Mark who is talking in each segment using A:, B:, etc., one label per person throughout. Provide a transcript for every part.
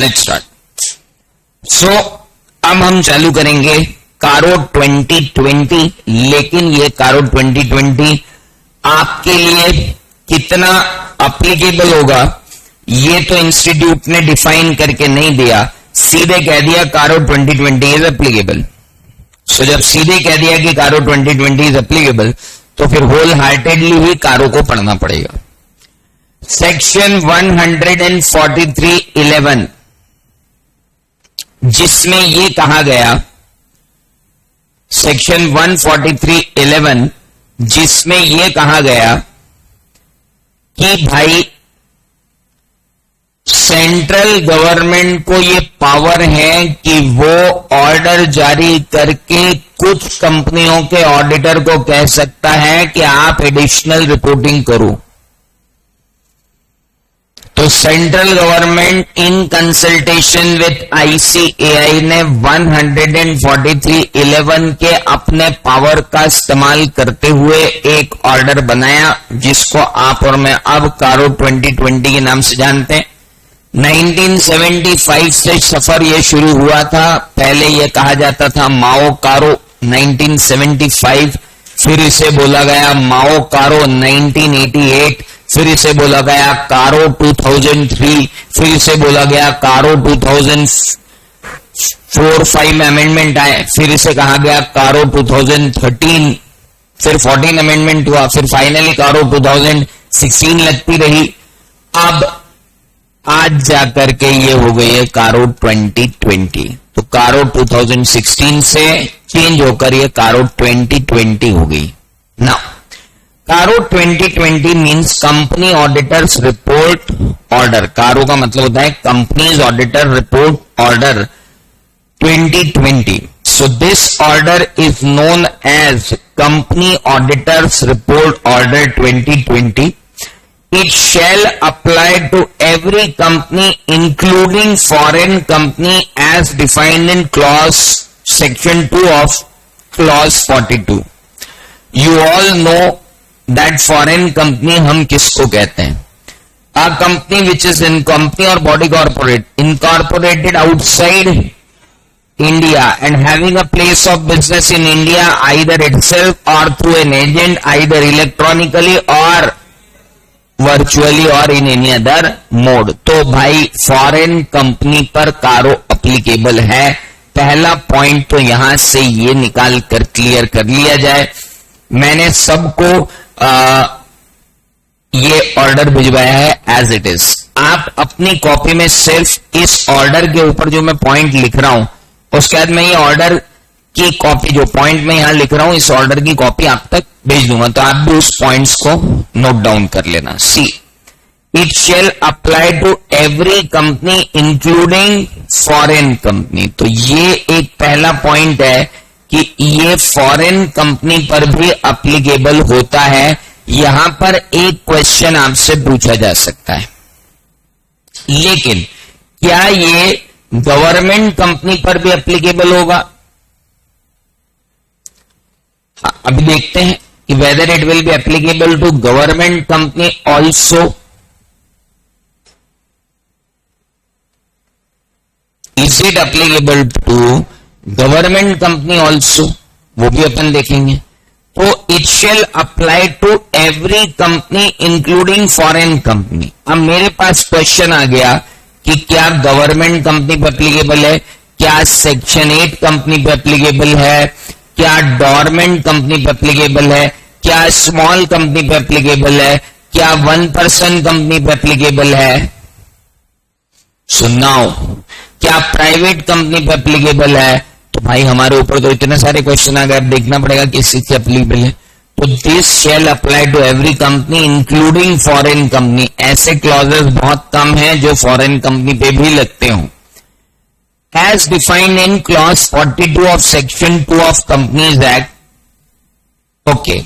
A: Let's start. सो अब हम चालू करेंगे कारो 2020, लेकिन ये कारो 2020 आपके लिए कितना अप्लीकेबल होगा ये तो इंस्टीट्यूट ने डिफाइन करके नहीं दिया, सीधे कह दिया कारो 2020 इज एप्लीकेबल। सो जब सीधे कह दिया कि कारो 2020 इज एप्लीकेबल तो फिर होल हार्टेडली ही कारो को पढ़ना पड़ेगा। सेक्शन 143(11) जिसमें ये कहा गया, सेक्शन 143(11) जिसमें ये कहा गया कि भाई सेंट्रल गवर्नमेंट को ये पावर है कि वो ऑर्डर जारी करके कुछ कंपनियों के ऑडिटर को कह सकता है कि आप एडिशनल रिपोर्टिंग करो। तो central government in consultation with ICAI ने 143(11) के अपने पावर का इस्तेमाल करते हुए एक ऑर्डर बनाया जिसको आप और मैं अब कारो 2020 के नाम से जानते हैं। 1975 से सफर ये शुरू हुआ था। पहले ये कहा जाता था माओ कारो 1975, फिर इसे बोला गया माओ कारो 1988, फिर इसे बोला गया कारो 2003, फिर इसे बोला गया कारो 2004-5 में अमेंडमेंट आए, फिर इसे कहा गया कारो 2013, फिर 14 अमेंडमेंट हुआ, फिर फाइनली कारो 2016 लगती रही। अब आज जाकर के ये हो गई है कारो 2020। तो कारो 2016 से चेंज होकर ये कारो 2020 हो गई। Now CARO 2020 means company auditor's report order. CARO का मतलब होता है companies auditor report order 2020। So this order is known as company auditor's report order 2020. It shall apply to every company including foreign company as defined in clause section 2 of clause 42. You all know that foreign company हम किसको कहते हैं? A company which is in company or body corporate incorporated outside India and having a place of business in India either itself or through an agent, either electronically or virtually और in any other mode. तो भाई foreign company पर कारो applicable है। पहला point तो यहां से ये निकाल कर क्लियर कर लिया जाए। मैंने सबको ये ऑर्डर भिजवाया है एज इट इज। आप अपनी कॉपी में सिर्फ इस ऑर्डर के ऊपर जो मैं पॉइंट लिख रहा हूं उसके बाद मैं ये ऑर्डर की कॉपी, जो पॉइंट में यहां लिख रहा हूं, इस ऑर्डर की कॉपी आप तक भेज दूंगा, तो आप भी उस पॉइंट्स को नोट डाउन कर लेना। See it shall apply to every company including foreign company. तो ये एक पहला पॉइंट है कि ये फॉरेन कंपनी पर भी अप्लीकेबल होता है। यहां पर एक क्वेश्चन आपसे पूछा जा सकता है, लेकिन क्या ये गवर्नमेंट कंपनी पर भी अप्लीकेबल होगा? अभी देखते हैं कि whether it will be applicable to government company also. Is it applicable to government company also, वो भी अपन देखेंगे। तो it shall apply to every company including foreign company. अब मेरे पास क्वेश्चन आ गया कि क्या गवर्नमेंट कंपनी पर एप्लीकेबल है, क्या सेक्शन 8 कंपनी पर एप्लीकेबल है, क्या डोरमेंट कंपनी पर एप्लीकेबल है, क्या स्मॉल कंपनी पर एप्लीकेबल है, क्या 1 पर्सन कंपनी पर एप्लीकेबल है। सो नाउ क्या प्राइवेट कंपनी पर एप्लीकेबल है? तो भाई हमारे ऊपर तो इतने सारे क्वेश्चन आ गए, अब देखना पड़ेगा किसी से एप्लीकेबल है। तो this shall apply to every company including foreign company. ऐसे क्लॉजेस बहुत कम हैं जो फॉरेन कंपनी पे भी लगते हों। As defined in clause 42 of section 2 of Companies Act, okay,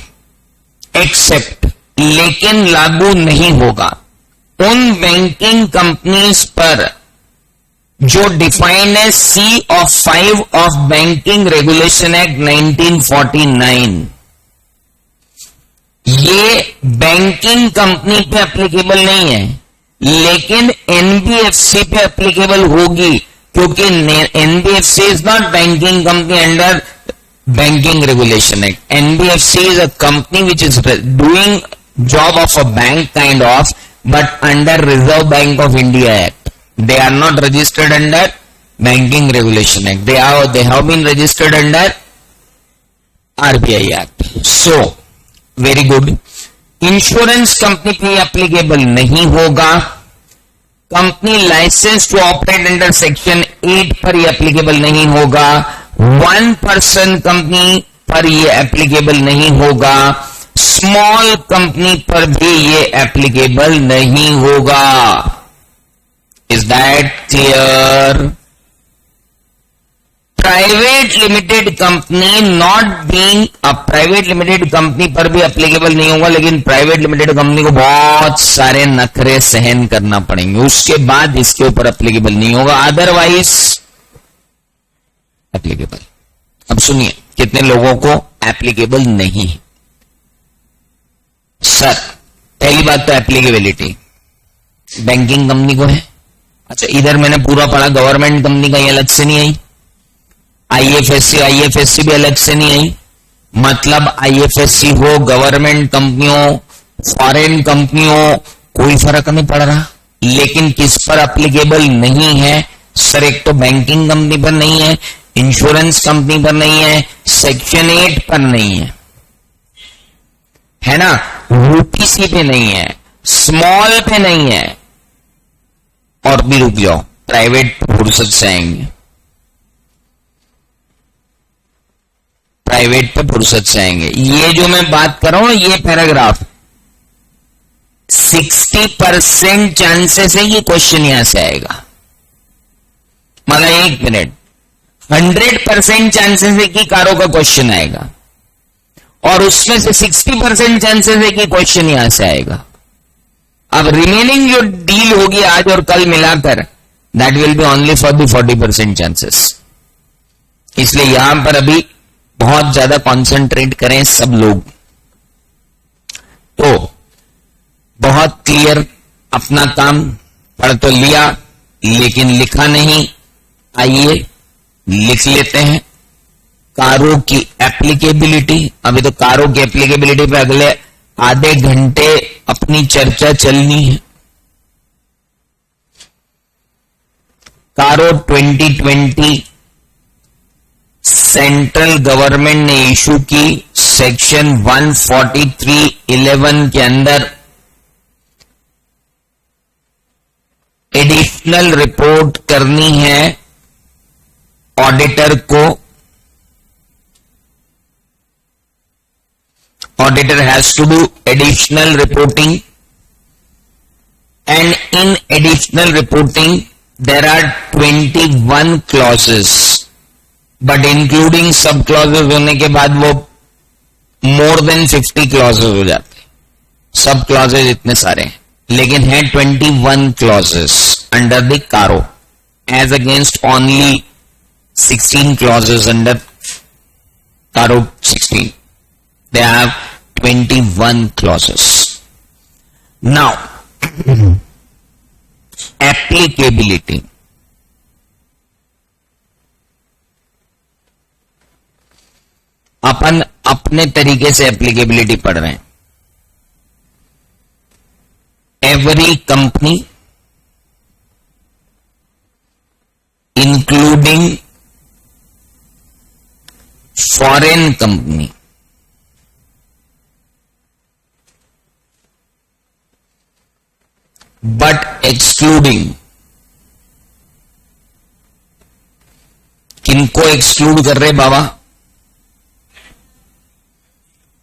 A: except, लेकिन लागू नहीं होगा उन बैंकिंग कंपनीज पर जो डिफाइन है C(5) of banking regulation act 1949। ये बैंकिंग कंपनी पे एप्लीकेबल नहीं है, लेकिन एनबीएफसी पे एप्लीकेबल होगी, क्योंकि NBFC is not banking company under banking regulation act. NBFC is a company which is doing job of a bank kind of, but under Reserve Bank of India Act. They are not registered under Banking Regulation Act. They have been registered under RBI Act. So, very good. Insurance company पे applicable नहीं होगा. Company license to operate under Section 8 पर ये applicable नहीं होगा. One person company पर ये applicable नहीं होगा. स्मॉल कंपनी पर भी ये एप्लीकेबल नहीं होगा. Is that clear? Private limited company not being a private limited company पर भी एप्लीकेबल नहीं होगा, लेकिन प्राइवेट लिमिटेड कंपनी को बहुत सारे नखरे सहन करना पड़ेंगे, उसके बाद इसके ऊपर एप्लीकेबल नहीं होगा, अदरवाइज एप्लीकेबल. अब सुनिए कितने लोगों को एप्लीकेबल नहीं है. सर, पहली बात तो एप्लीकेबिलिटी बैंकिंग कंपनी को है. अच्छा, इधर मैंने पूरा पढ़ा गवर्नमेंट कंपनी का ये अलग से नहीं आई. आईएफएससी भी अलग से नहीं आई. मतलब आईएफएससी हो, गवर्नमेंट कंपनियों, फॉरेन कंपनियों, कोई फर्क नहीं पड़ रहा. लेकिन किस पर एप्लीकेबल नहीं है? सर, एक तो बैंकिंग कंपनी पर नहीं है, इंश्योरेंस कंपनी पर नहीं है, सेक्शन 8 पर नहीं है ना, यूपीसी पे नहीं है, स्मॉल पे नहीं है, और भी रुक जाओ, प्राइवेट फुर्सत से आएंगे, प्राइवेट पे फुर्सत से आएंगे. ये जो मैं बात कर रहा हूं, ये पैराग्राफ 60% चांसेस है ये क्वेश्चन यहां से आएगा. मतलब 1 मिनट, 100% चांसेस है कि कारों का क्वेश्चन आएगा, और उसमें से 60% चांसेस है कि क्वेश्चन यहां से आएगा. अब रिमेनिंग जो डील होगी आज और कल मिलाकर, that will be only for the 40% chances. इसलिए यहां पर अभी बहुत ज्यादा कंसंट्रेट करें सब लोग. तो बहुत क्लियर, अपना काम पढ़ तो लिया लेकिन लिखा नहीं. आइए लिख लेते हैं कारों की एप्लीकेबिलिटी. अभी तो कारों की एप्लीकेबिलिटी पे अगले आधे घंटे अपनी चर्चा चलनी है. कारो 2020 सेंट्रल गवर्नमेंट ने इशू की सेक्शन 143(11) के अंदर एडिशनल रिपोर्ट करनी है ऑडिटर को. Auditor has to do additional reporting, and in additional reporting there are 21 clauses, but including sub clauses होने के बाद वो more than 50 clauses हो जाते हैं. सब clauses इतने सारे हैं, लेकिन हैं 21 clauses under the CARO as against only 16 clauses under CARO 16. They have 21 clauses. Now, applicability. अपन अपने तरीके से एप्लीकेबिलिटी पढ़ रहे हैं. Every company, including foreign company, but excluding, किनको एक्सक्लूड कर रहे बाबा?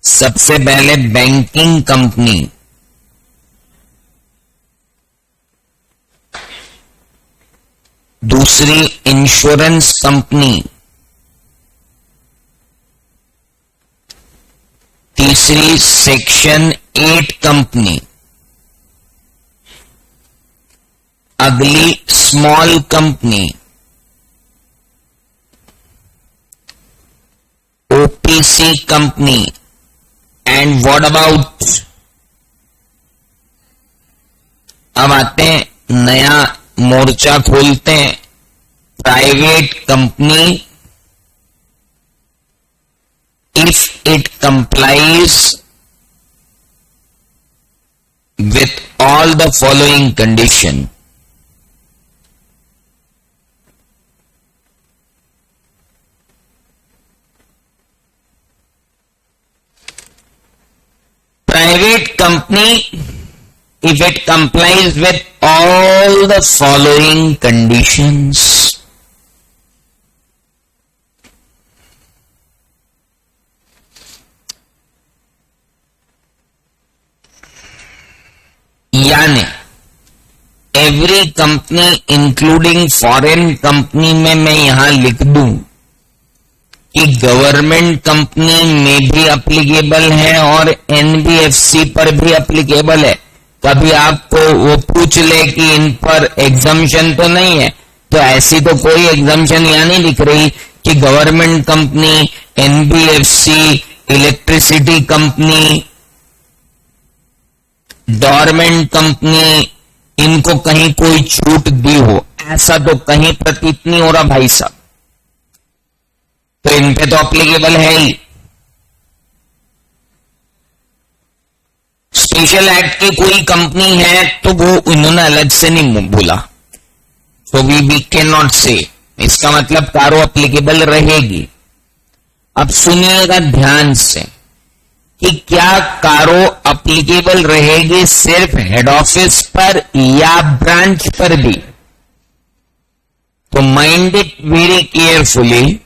A: सबसे पहले बैंकिंग कंपनी, दूसरी इंश्योरेंस कंपनी, तीसरी सेक्शन 8 कंपनी, अगली small company, OPC company, and what about अब आते हैं, नया मोर्चा खोलते हैं, private company if it complies with all the following condition. Private company if it complies with all the following conditions. यानी every company including foreign company में मैं यहां लिख दूं कि गवर्नमेंट कंपनी में भी एप्लीकेबल है और एनबीएफसी पर भी एप्लीकेबल है. कभी आपको वो पूछ ले कि इन पर एग्जम्पशन तो नहीं है, तो ऐसी तो कोई एग्जम्पशन यहां नहीं दिख रही कि government company, NBFC, electricity company, dormant company, इनको कहीं कोई छूट दी हो, ऐसा तो कहीं प्रतीत नहीं हो रहा भाई साहब. तो इन पे तो एप्लीकेबल है ही. स्पेशल एक्ट की कोई कंपनी है तो वो उन्होंने अलग से नहीं बोला, तो वी कैन नॉट से. इसका मतलब कारो एप्लीकेबल रहेगी. अब सुनिएगा ध्यान से कि क्या कारो एप्लीकेबल रहेगी सिर्फ हेड ऑफिस पर या ब्रांच पर भी. तो mind it very carefully.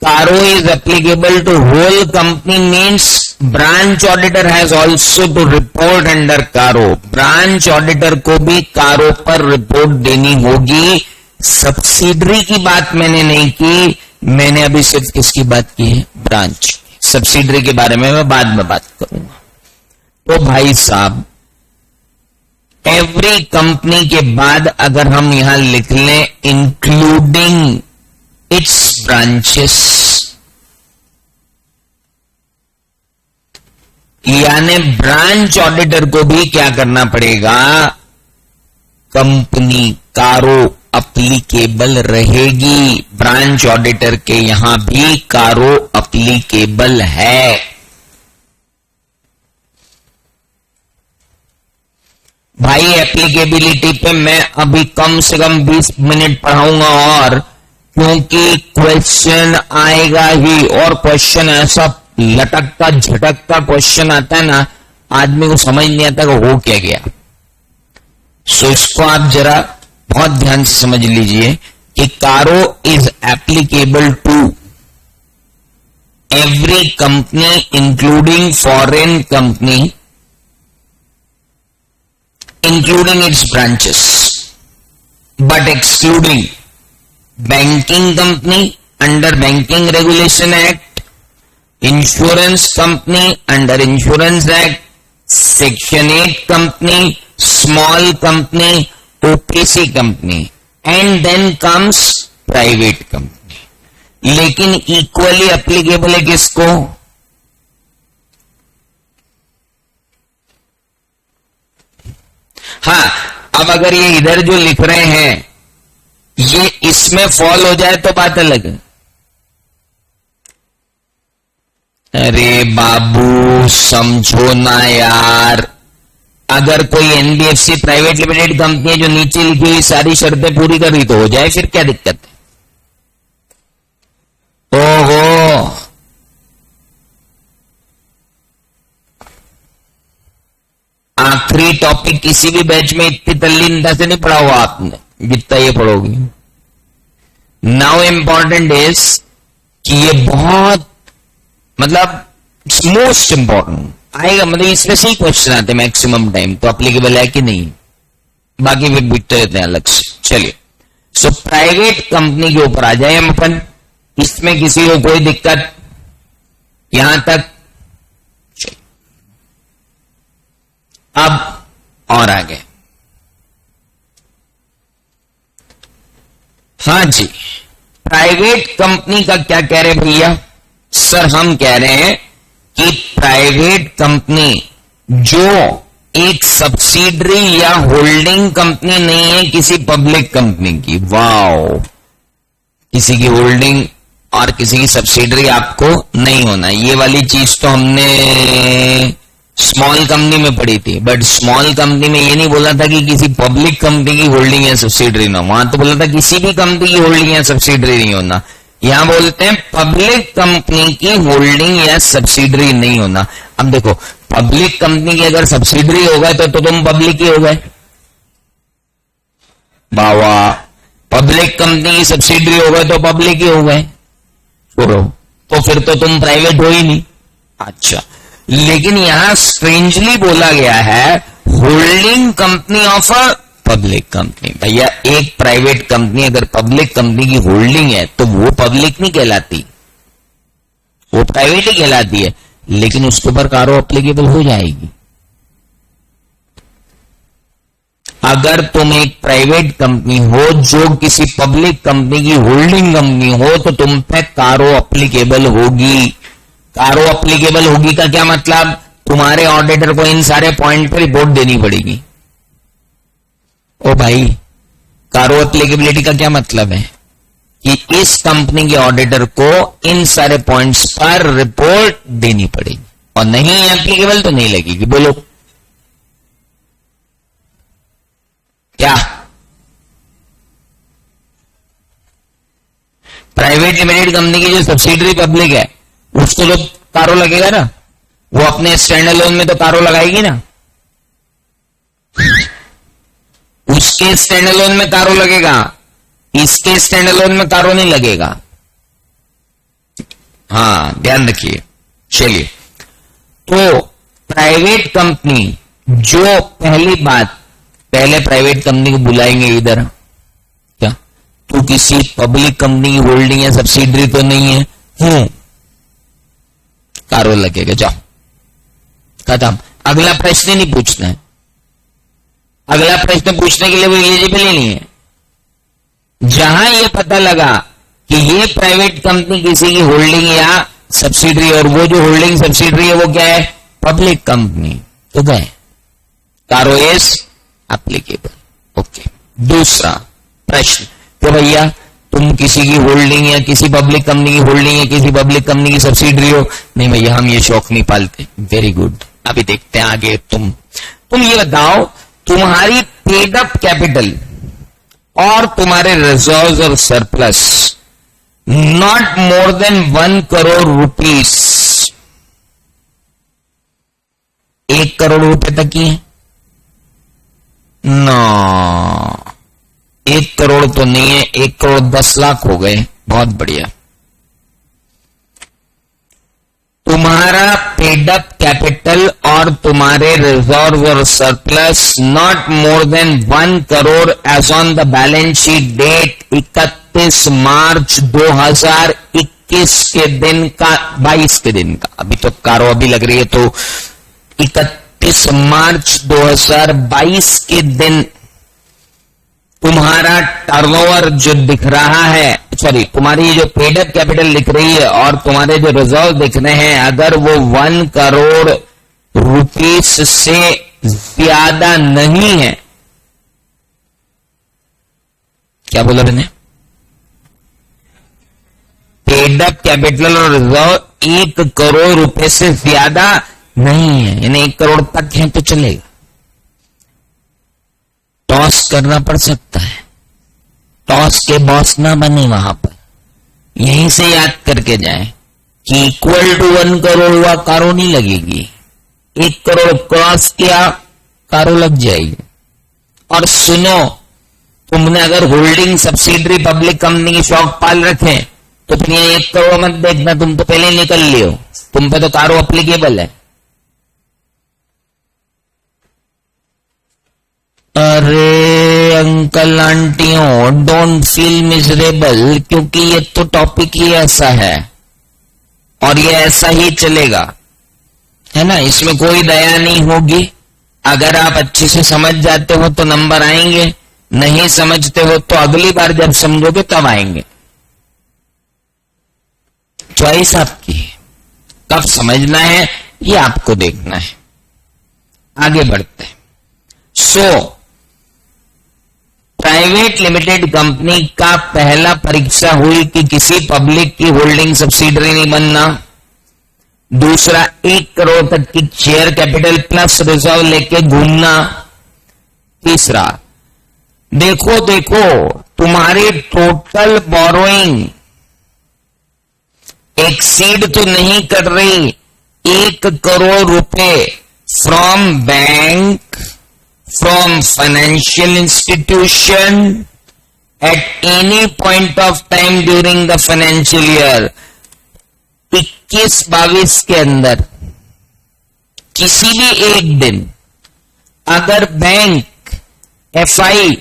A: Caro is applicable to whole company means branch auditor has also to report under Caro. Branch auditor को भी Caro पर रिपोर्ट देनी होगी. सब्सिडरी की बात मैंने नहीं की, मैंने अभी सिर्फ किसकी बात की है, ब्रांच. सब्सिडरी के बारे में मैं बाद में बात करूंगा. तो भाई साहब एवरी कंपनी के बाद अगर हम यहां लिख लें इंक्लूडिंग इट्स ब्रांचेस, यानी ब्रांच ऑडिटर को भी क्या करना पड़ेगा, कंपनी कारो एप्लीकेबल रहेगी. ब्रांच ऑडिटर के यहां भी कारो एप्लीकेबल है. भाई एप्लीकेबिलिटी पे मैं अभी कम से कम 20 मिनट पढ़ाऊंगा, और क्योंकि क्वेश्चन आएगा ही, और क्वेश्चन ऐसा लटकता झटकता क्वेश्चन आता है ना, आदमी को समझ नहीं आता कि हो क्या गया. सो इसको आप जरा बहुत ध्यान से समझ लीजिए कि CARO is applicable to every company including foreign company including its branches, but excluding banking company under banking regulation act, insurance company under insurance act, section 8 company, small company, OPC company, and then comes private company. लेकिन equally applicable है किसको, हाँ. अब अगर ये इधर जो लिख रहे हैं ये इसमें फॉल हो जाए तो बात अलग है. अरे बाबू समझो ना यार, अगर कोई एनबीएफसी प्राइवेट लिमिटेड कंपनी है जो नीचे लिखी हुई सारी शर्तें पूरी कर रही तो हो जाए, फिर क्या दिक्कत है. ओहो, आखिरी टॉपिक किसी भी बैच में इतनी तल्लीनता से नहीं पढ़ा हुआ आपने जितना ये पढ़ोगी. नाउ इंपॉर्टेंट इज कि ये बहुत मतलब मोस्ट इंपॉर्टेंट आएगा, मतलब इसमें से ही क्वेश्चन आते हैं मैक्सिमम टाइम. तो एप्लीकेबल है कि नहीं, बाकी फिर बिकते रहते हैं अलग से. चलिए, सो प्राइवेट कंपनी के ऊपर आ जाए हम अपन. इसमें किसी को कोई दिक्कत यहां तक. अब और आगे, हाँ जी, प्राइवेट कंपनी का क्या कह रहे भैया. सर हम कह रहे हैं कि प्राइवेट कंपनी जो एक सब्सिडरी या होल्डिंग कंपनी नहीं है किसी पब्लिक कंपनी की। वाओ, किसी की होल्डिंग और किसी की सब्सिडरी आपको नहीं होना। ये वाली चीज तो हमने स्मॉल कंपनी में पढ़ी थी, बट स्मॉल कंपनी में ये नहीं बोला था कि किसी पब्लिक कंपनी की होल्डिंग या सब्सिडरी ना। वहां तो बोला था किसी भी कंपनी की होल्डिंग या सब्सिडरी नहीं होना। यहां बोलते हैं पब्लिक कंपनी की होल्डिंग या सब्सिडरी नहीं होना। अब देखो, पब्लिक कंपनी की अगर सब्सिडरी हो गए तो तुम पब्लिक ही हो गए। बावा, पब्लिक कंपनी की सब्सिडरी हो गए तो पब्लिक ही हो गए। छोड़ो, तो फिर तो तुम प्राइवेट हो ही नहीं। अच्छा, लेकिन यहां स्ट्रेंजली बोला गया है holding company of a public company. भैया, एक प्राइवेट कंपनी अगर पब्लिक कंपनी की होल्डिंग है तो वो पब्लिक नहीं कहलाती, वो प्राइवेट ही कहलाती है, लेकिन उसके ऊपर कारो अप्लीकेबल हो जाएगी। अगर तुम एक प्राइवेट कंपनी हो जो किसी पब्लिक कंपनी की होल्डिंग कंपनी हो तो तुम पे कारो अप्लीकेबल होगी। कारो अप्लीकेबल होगी का क्या मतलब? तुम्हारे ऑडिटर को इन सारे पॉइंट पर रिपोर्ट देनी पड़ेगी। ओ भाई, कारो अप्लीकेबिलिटी का क्या मतलब है कि इस कंपनी के ऑडिटर को इन सारे पॉइंट्स पर रिपोर्ट देनी पड़ेगी, और नहीं एप्लीकेबल तो नहीं लगेगी। बोलो क्या? प्राइवेट लिमिटेड कंपनी की जो सब्सिडरी पब्लिक है उसको तो कारो लगेगा ना, वो अपने स्टैंड अलोन में तो कारो लगाएगी ना, उसके स्टैंड अलोन में कारो लगेगा, इसके स्टैंड अलोन में कारो नहीं लगेगा। हाँ, ध्यान रखिए। चलिए, तो प्राइवेट कंपनी जो, पहली बात, पहले प्राइवेट कंपनी को बुलाएंगे इधर, क्या तू किसी पब्लिक कंपनी की होल्डिंग या सब्सिडरी तो नहीं है? कारो लगेगा, जाओ, खत्म। अगला प्रश्न ही नहीं पूछना है। अगला प्रश्न पूछने के लिए वो एलिजिबल ही नहीं है। जहां ये पता लगा कि ये प्राइवेट कंपनी किसी की होल्डिंग या सब्सिडरी, और वो जो होल्डिंग सब्सिडरी है वो क्या है? पब्लिक कंपनी, तो गए, कारो इज एप्लीकेबल। ओके। दूसरा प्रश्न, तो भैया तुम किसी की होल्डिंग या किसी पब्लिक कंपनी की होल्डिंग या किसी पब्लिक कंपनी की सब्सिडरी हो? नहीं भैया, हम ये शौक नहीं पालते। वेरी गुड, अभी देखते हैं आगे। तुम ये बताओ, तुम्हारी पेड अप कैपिटल और तुम्हारे रिजर्व्स और surplus not more than 1 crore rupees, 1 crore रुपए तक ही है ना? 1 करोड़ तो नहीं है, 1 करोड़ 10 लाख हो गए। बहुत बढ़िया। तुम्हारा पेड अप कैपिटल और तुम्हारे रिजर्व और surplus not more than 1 crore as on the balance sheet date 31 March 2021 के दिन का, 22 के दिन का। अभी तो कारो अभी लग रही है, तो 31 मार्च 2022 के दिन तुम्हारा टर्नओवर जो दिख रहा है, सॉरी, तुम्हारी जो पेड अप कैपिटल लिख रही है और तुम्हारे जो रिजर्व दिख रहे हैं, अगर वो 1 करोड़ रुपीस से ज्यादा नहीं है, क्या बोला मैंने? पेड अप कैपिटल और रिजर्व 1 करोड़ रुपए से ज्यादा नहीं है, यानी 1 करोड़ तक है तो चलेगा। टॉस करना पड़ सकता है, टॉस के बॉस ना बने वहां पर, यहीं से याद करके जाएं कि इक्वल टू 1 करोड़ हुआ, कारो नहीं लगेगी। 1 करोड़ क्रॉस किया, कारो लग जाएगी। और सुनो, तुमने अगर होल्डिंग सब्सिडरी पब्लिक कंपनी की शौक पाल रखे तो फिर ये 1 करोड़ मत देखना, तुम तो पहले निकल लियो, तुम पे तो कारो अप्लीकेबल है। अरे अंकल आंटियों, डोंट फील मिजरेबल, क्योंकि ये तो टॉपिक ही ऐसा है और ये ऐसा ही चलेगा, है ना? इसमें कोई दया नहीं होगी। अगर आप अच्छे से समझ जाते हो तो नंबर आएंगे, नहीं समझते हो तो अगली बार जब समझोगे तब आएंगे। चॉइस आपकी है, कब समझना है ये आपको देखना है। आगे बढ़ते हैं। सो प्राइवेट लिमिटेड कंपनी का पहला परीक्षा हुई कि किसी पब्लिक की होल्डिंग सब्सिडरी नहीं बनना। दूसरा, 1 करोड़ तक की शेयर कैपिटल प्लस रिजर्व लेके घूमना। तीसरा, देखो तुम्हारी टोटल बोरोइंग एक्सीड तो नहीं कर रही 1 करोड़ रुपए from bank, from financial institution at any point of time during the financial year. 21-22 के अंदर किसी भी एक दिन अगर बैंक एफआई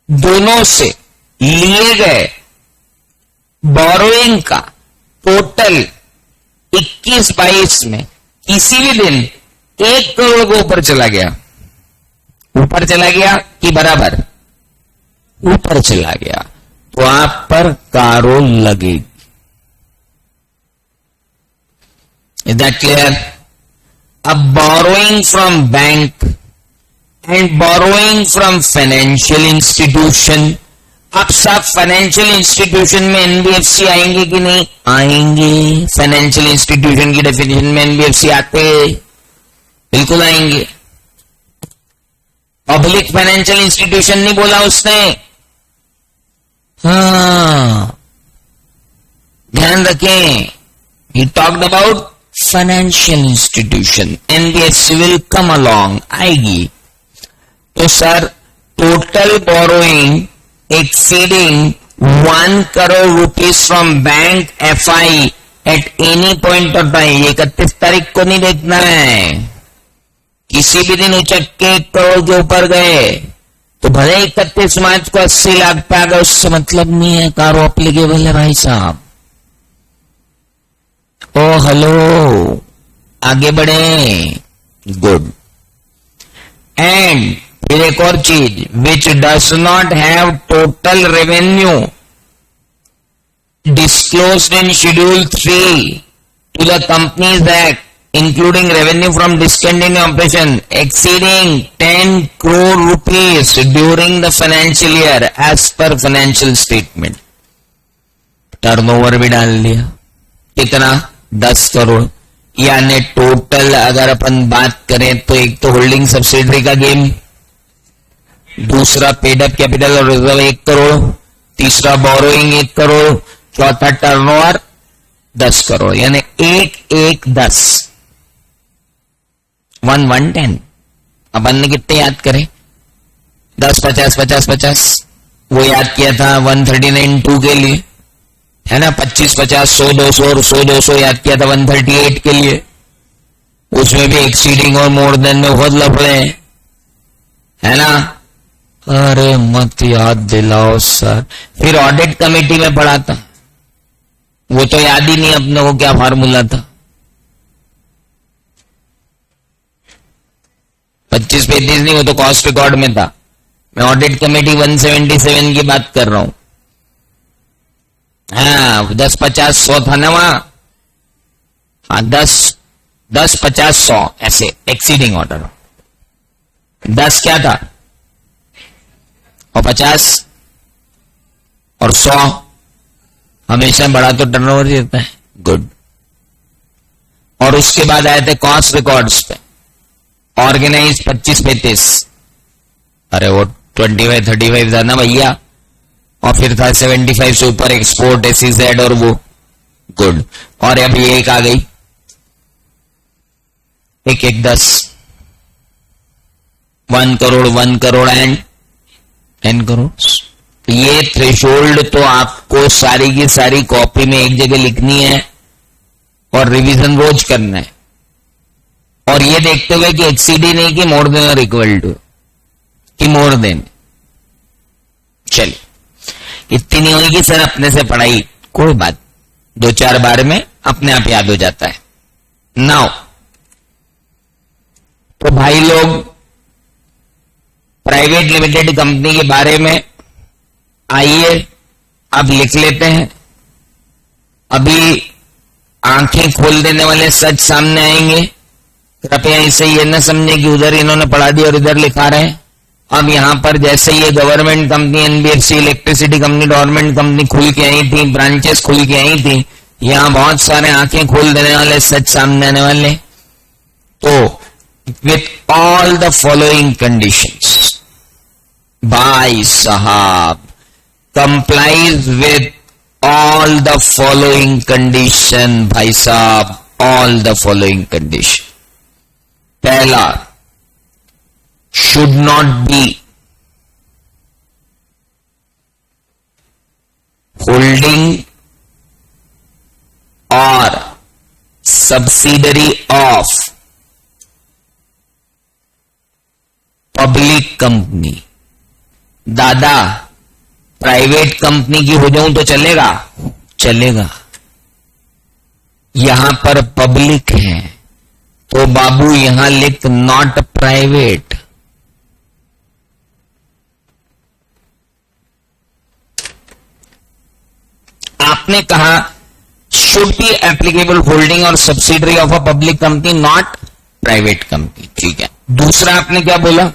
A: दोनों से लिए गए बोरोइंग का टोटल 21-22 में किसी भी दिन 1 करोड़ को ऊपर चला गया कि बराबर ऊपर चला गया, तो आप पर कारो लगेगी। Is that clear? अब borrowing from bank and borrowing from financial institution, अब सब फाइनेंशियल इंस्टीट्यूशन में एनबीएफसी आएंगे कि नहीं आएंगे? फाइनेंशियल इंस्टीट्यूशन की डेफिनेशन में एनबीएफसी आते, बिल्कुल आएंगे। पब्लिक फाइनेंशियल इंस्टीट्यूशन नहीं बोला उसने, हाँ ध्यान रखें, he talked about financial institution, NBFC will come along, आएगी। तो sir total borrowing exceeding 1 crore rupees from bank FI at any point of time, 31 तारीख को नहीं देखना है, किसी भी दिन उचक के 1 करोड़ के ऊपर गए तो भले 31 मार्च को 80 लाख पे आ गए, उससे मतलब नहीं है, कारो अप्लीकेबल है भाई साहब। ओ हेलो, आगे बढ़े, गुड। एंड फिर एक और चीज, which does not have total revenue disclosed in schedule 3 to the companies act including revenue from discontinued operation exceeding 10 crore rupees during the financial year as per financial statement. Turnover भी डाल दिया, कितना? 10 करोड़। यानी total अगर अपन बात करें तो एक तो होल्डिंग सब्सिडरी का गेम, दूसरा पेड अप कैपिटल और रिजर्व 1 करोड़, तीसरा बोरोइंग 1 करोड़, चौथा टर्नओवर 10 करोड़, यानी 1-1-10, 1-1-10। अपन ने कितने याद करें? 10-50-50-50 वो याद किया था 139(2) के लिए, है ना? 25-50, 100-200 और 100-200 याद किया था 138 के लिए। उसमें भी एक्सीडिंग और मोर देन में बहुत लफड़े हैं, है ना? अरे मत याद दिलाओ सर, फिर ऑडिट कमेटी में पढ़ा था, वो तो याद ही नहीं अपने को क्या फार्मूला था। 25-35 नहीं, वो तो कॉस्ट रिकॉर्ड में था। मैं ऑडिट कमेटी 177 की बात कर रहा हूं। हाँ 10-50-100 था ना वहां, हाँ 10-50-100 ऐसे एक्सीडिंग ऑर्डर। 10 क्या था और 50 और 100 हमेशा बड़ा तो टर्नओवर ही रहता है, गुड। और उसके बाद आए थे कॉस्ट रिकॉर्ड्स पे, ऑर्गेनाइज 25-35, अरे वो 25-35 था ना भैया, और फिर था 75 से ऊपर एक्सपोर्ट SEZ और वो, गुड। और अभी एक आ गई 1-1-10, 1 करोड़ 1 करोड़ एंड 10 करोड़। ये थ्रेशोल्ड तो आपको सारी की सारी कॉपी में एक जगह लिखनी है और रिवीजन रोज करना है, और ये देखते हुए कि एक्सीड ही नहीं कि मोर देन और इक्वल टू कि मोर देन। चलिए इतनी नहीं होगी सर अपने से पढ़ाई, कोई बात, 2-4 बार में अपने आप याद हो जाता है। नाउ तो भाई लोग प्राइवेट लिमिटेड कंपनी के बारे में आइए अब लिख लेते हैं। अभी आंखें खोल देने वाले सच सामने आएंगे कृपया इसे ये न समझे कि उधर इन्होंने पढ़ा दिया और इधर लिखा रहे हैं। अब यहां पर जैसे ये government company, NBFC, electricity company, government company खुल के आई थी, ब्रांचेस खुल के आई थी, यहां बहुत सारे आंखें खोल देने वाले, सच सामने आने वाले। तो with all the following conditions, भाई साहब, complies with all the following condition, भाई साहब, ऑल द फॉलोइंग कंडीशन। पहला, should not be holding or subsidiary of public company। दादा, प्राइवेट कंपनी की हो जाऊं तो चलेगा? चलेगा। यहां पर पब्लिक है तो बाबू यहां लिख नॉट प्राइवेट। आपने कहा शुड बी एप्लीकेबल होल्डिंग और subsidiary of a public company, not private company, ठीक है। दूसरा आपने क्या बोला?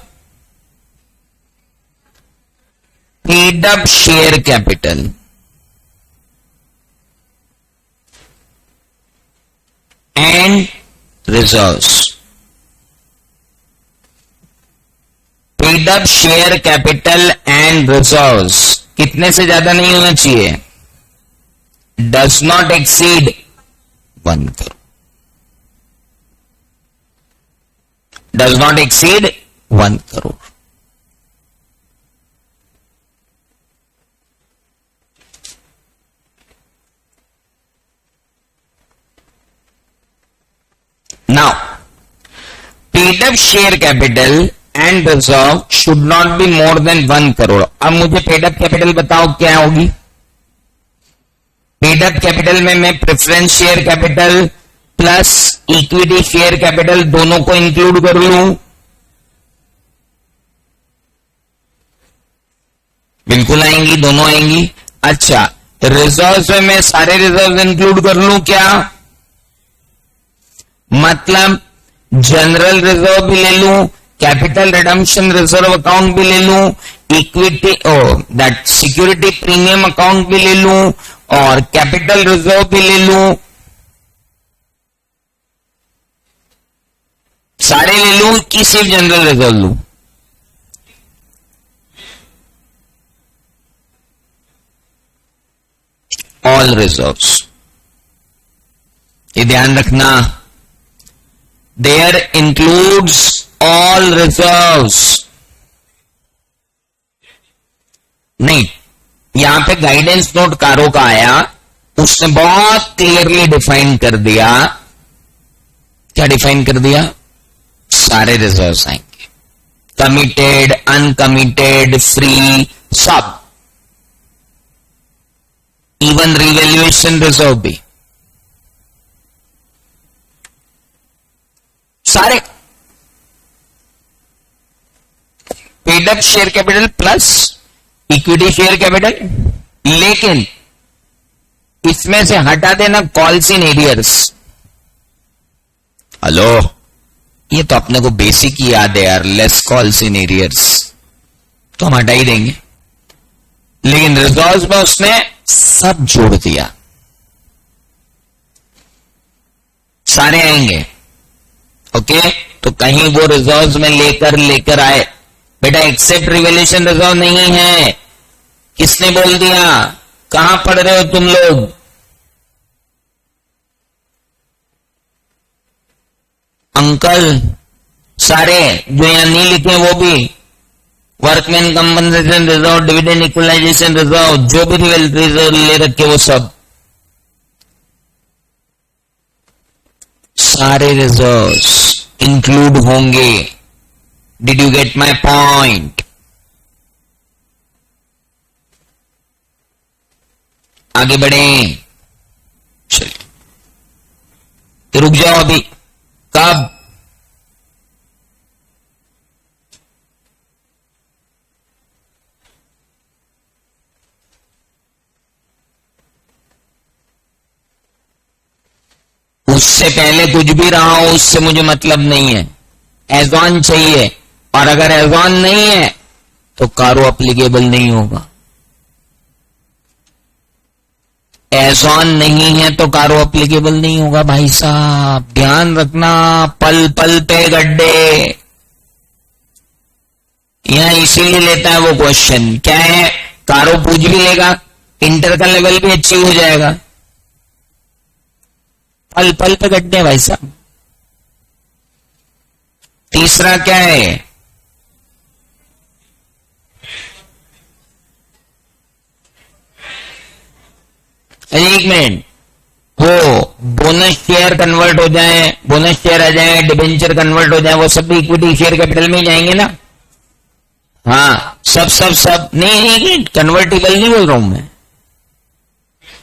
A: Paid up share capital and reserves. Paid up share capital and reserves कितने से ज्यादा नहीं होना चाहिए? Does not exceed 1 crore. Does not exceed 1 crore. Now paid up share capital and reserve should not be more than 1 crore. अब मुझे पेड अप कैपिटल बताओ क्या होगी? पेड अप कैपिटल में मैं preference share capital plus equity share capital दोनों को include कर लूं? बिल्कुल आएंगी, दोनों आएंगी। अच्छा, रिजर्व में मैं सारे रिजर्व इंक्लूड कर लूं क्या? मतलब जनरल रिजर्व भी ले लूं, कैपिटल रिडम्पशन रिजर्व अकाउंट भी ले लूं, equity that security premium account भी ले लूं और कैपिटल रिजर्व भी ले लूं, सारे ले लूं कि सिर्फ जनरल रिजर्व लूं? All reserves. ये ध्यान रखना, देयर इंक्लूड्स ऑल रिजर्व्स। नहीं, यहां पे गाइडेंस नोट कारो का आया, उसने बहुत क्लियरली डिफाइन कर दिया। क्या डिफाइन कर दिया? सारे रिजर्व्स आएंगे, कमिटेड, अनकमिटेड, फ्री, सब, इवन रिवैल्यूएशन रिजर्व भी, सारे। Paid up share capital plus equity share capital, लेकिन इसमें से हटा देना कॉल्स इन एरियर्स। हेलो, ये तो अपने को बेसिक ही याद है यार, लेस कॉल्स इन एरियर्स तो हम हटा ही देंगे, लेकिन रिजर्व्स में उसने सब जोड़ दिया, सारे आएंगे। ओके, तो कहीं वो रिजर्व्स में लेकर आए, बेटा एक्सेप्ट रिवैल्यूएशन रिजर्व नहीं है, किसने बोल दिया? कहां पढ़ रहे हो तुम लोग? अंकल, सारे जो यहां नहीं लिखे वो भी, workman compensation reserve, dividend equalisation reserve, जो भी रिजर्व ले रखे वो सब, सारे रिजर्व्स इंक्लूड होंगे। Did you get my point? आगे बढ़े, चलिए, तो रुक जाओ अभी। कब? उससे पहले कुछ भी रहा हो उससे मुझे मतलब नहीं है, एज ऑन चाहिए। और अगर एज ऑन नहीं है तो कारो अप्लीकेबल नहीं होगा। एज ऑन नहीं है तो कारो अप्लीकेबल नहीं होगा भाई साहब, ध्यान रखना। पल पल पे गड्ढे, यहां इसीलिए लेता है वो क्वेश्चन। क्या है, कारो पूछ भी लेगा, इंटर का लेवल भी अचीव हो जाएगा। पल पल पे गड्ढे भाई साहब। तीसरा क्या है, एक मिनट, वो बोनस शेयर कन्वर्ट हो जाए, बोनस शेयर आ जाए, डिबेंचर कन्वर्ट हो जाए, वो सब इक्विटी शेयर कैपिटल में ही जाएंगे ना। हाँ, सब सब सब नहीं, कन्वर्टेबल नहीं बोल रहा हूं मैं,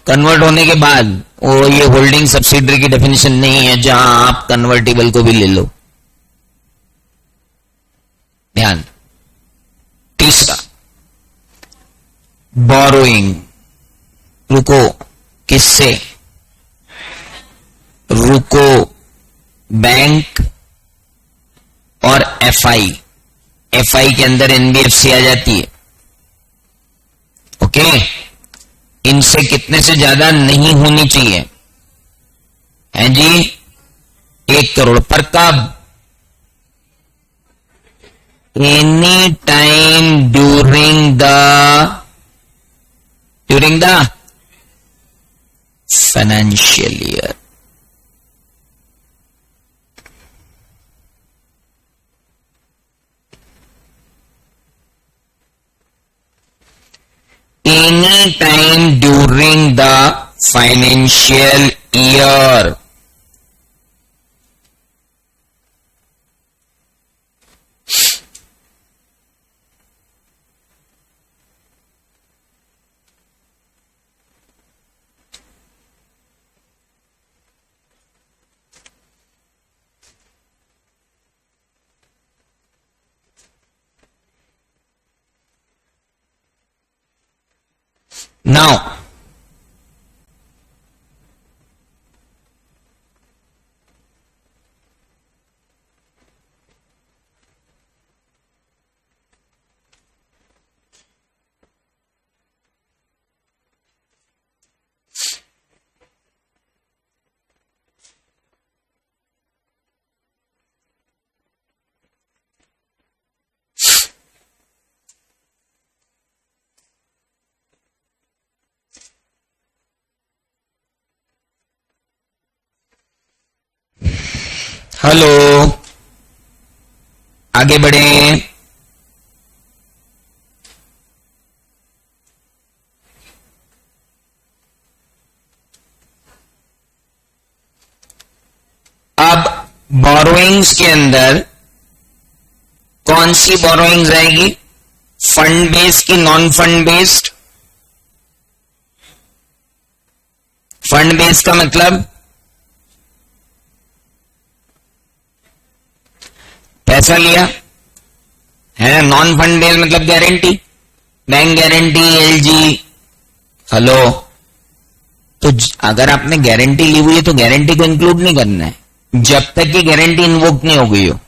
A: कन्वर्ट होने के बाद वो ये होल्डिंग सब्सिडरी की डेफिनेशन नहीं है जहां आप कन्वर्टेबल को भी ले लो। ध्यान। तीसरा, बोरोइंग, रुको, किससे, रुको, बैंक और एफआई, एफआई के अंदर एनबीएफसी आ जाती है। ओके, इनसे कितने से ज्यादा नहीं होनी चाहिए, है जी, 1 करोड़ पर। कब, any time during the financial year. Any time during the financial year. Now, hello, आगे बढ़े। अब बोरोइंग्स के अंदर कौन सी बोरोइंग्स आएगी, फंड बेस्ड की non fund based. Fund based का मतलब पैसा लिया है ना, नॉन फंड बेस्ड मतलब guarantee, bank guarantee, LG. Hello, तो अगर आपने गारंटी ली हुई है तो गारंटी को इंक्लूड नहीं करना है जब तक कि गारंटी इन्वोक नहीं हो गई हो।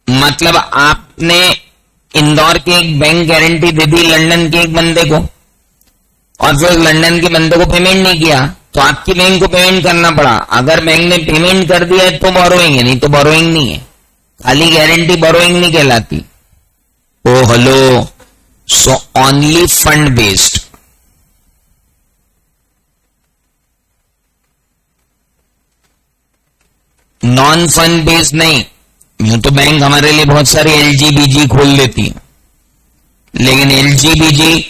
A: मतलब आपने इंदौर के एक बैंक गारंटी दे दी लंदन के एक बंदे को, और फिर लंदन के बंदे को पेमेंट नहीं किया तो आपकी बैंक को पेमेंट करना पड़ा। अगर बैंक ने पेमेंट कर दिया है तो बोरोइंग है, नहीं तो बोरोइंग नहीं है। खाली गारंटी बोरोइंग नहीं कहलाती। Oh hello, so only fund based. Non fund based नहीं। यूं तो बैंक हमारे लिए बहुत सारे एलजी बीजी खोल देती है, लेकिन एलजी बीजी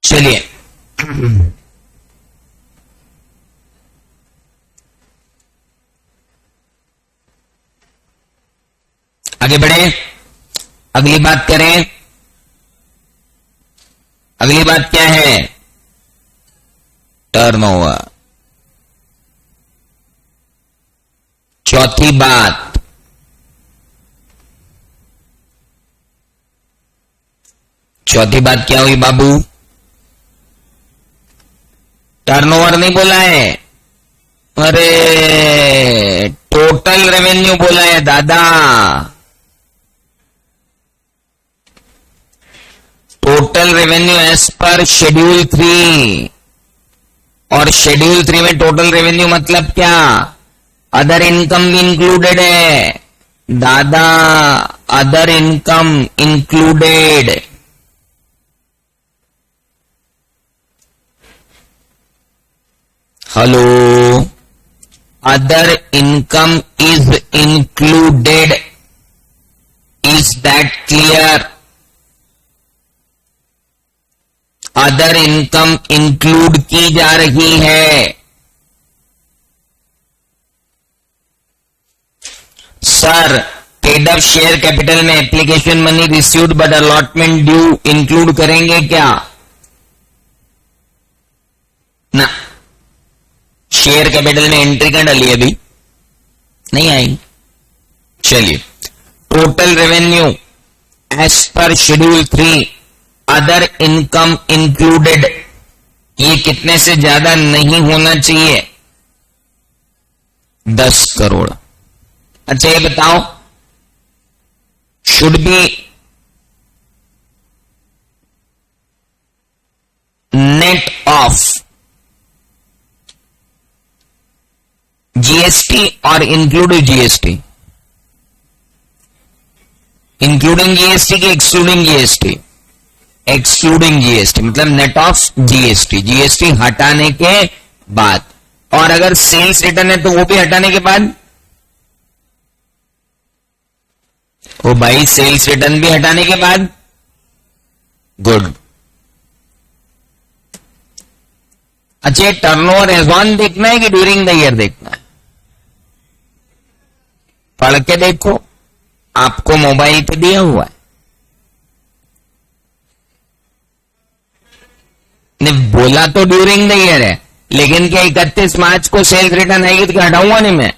A: चलिए आगे बढ़े, अगली बात करें। अगली बात क्या है? टर्नओवर। चौथी बात, चौथी बात क्या हुई बाबू? टर्नओवर नहीं बोला है, अरे टोटल रेवेन्यू बोला है दादा। Total revenue as per schedule 3, और शेड्यूल 3 में टोटल रेवेन्यू मतलब क्या? अदर इनकम भी इंक्लूडेड है दादा, other income included. Hello, other income is included, is that clear? Other income include की जा रही है। Sir, paid up share capital में application money received but allotment due include करेंगे क्या? ना, शेयर कैपिटल में एंट्री कहाँ डाली अभी? नहीं आई। चलिए, total revenue as per schedule 3 other income included, ये कितने से ज्यादा नहीं होना चाहिए? 10 करोड़। अच्छा ये बताओ, should be net of GST और इंक्लूडिंग जीएसटी? इंक्लूडिंग जीएसटी की एक्सक्लूडिंग जीएसटी? एक्सक्लूडिंग जीएसटी मतलब नेट ऑफ जीएसटी, जीएसटी हटाने के बाद। और अगर सेल्स रिटर्न है तो वो भी हटाने के बाद? ओ भाई, सेल्स रिटर्न भी हटाने के बाद। गुड। अच्छा, ये टर्नओवर एज ऑन देखना है कि ड्यूरिंग द ईयर देखना है? पढ़ के देखो, आपको मोबाइल पे दिया हुआ है। ने बोला तो ड्यूरिंग द ईयर है, लेकिन क्या 31 मार्च को सेल्स रिटर्न आएगी तो क्या हटाऊंगा नहीं मैं?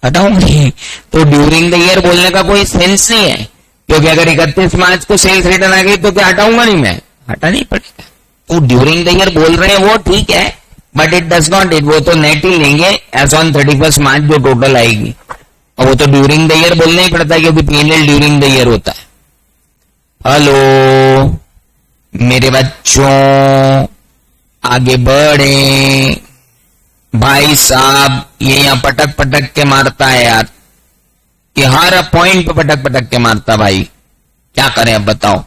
A: हटाऊंगी। तो ड्यूरिंग द ईयर बोलने का कोई सेंस नहीं है, क्योंकि अगर 31 मार्च को सेल्स रिटर्न आ गई तो क्या हटाऊंगा नहीं मैं? हटाना ही पड़ेगा। तो ड्यूरिंग द ईयर बोल रहे हैं वो ठीक है, but it does not, it वो तो नेट ही लेंगे एज ऑन 31 मार्च जो टोटल आएगी, और वो तो ड्यूरिंग द ईयर बोलना ही पड़ता है क्योंकि पीएनएल ड्यूरिंग द ईयर होता है। हेलो मेरे बच्चों, आगे बढ़े। भाई साहब, ये यहां पटक पटक के मारता है यार, ये हर पॉइंट पे पटक पटक के मारता भाई, क्या करें अब बताओ?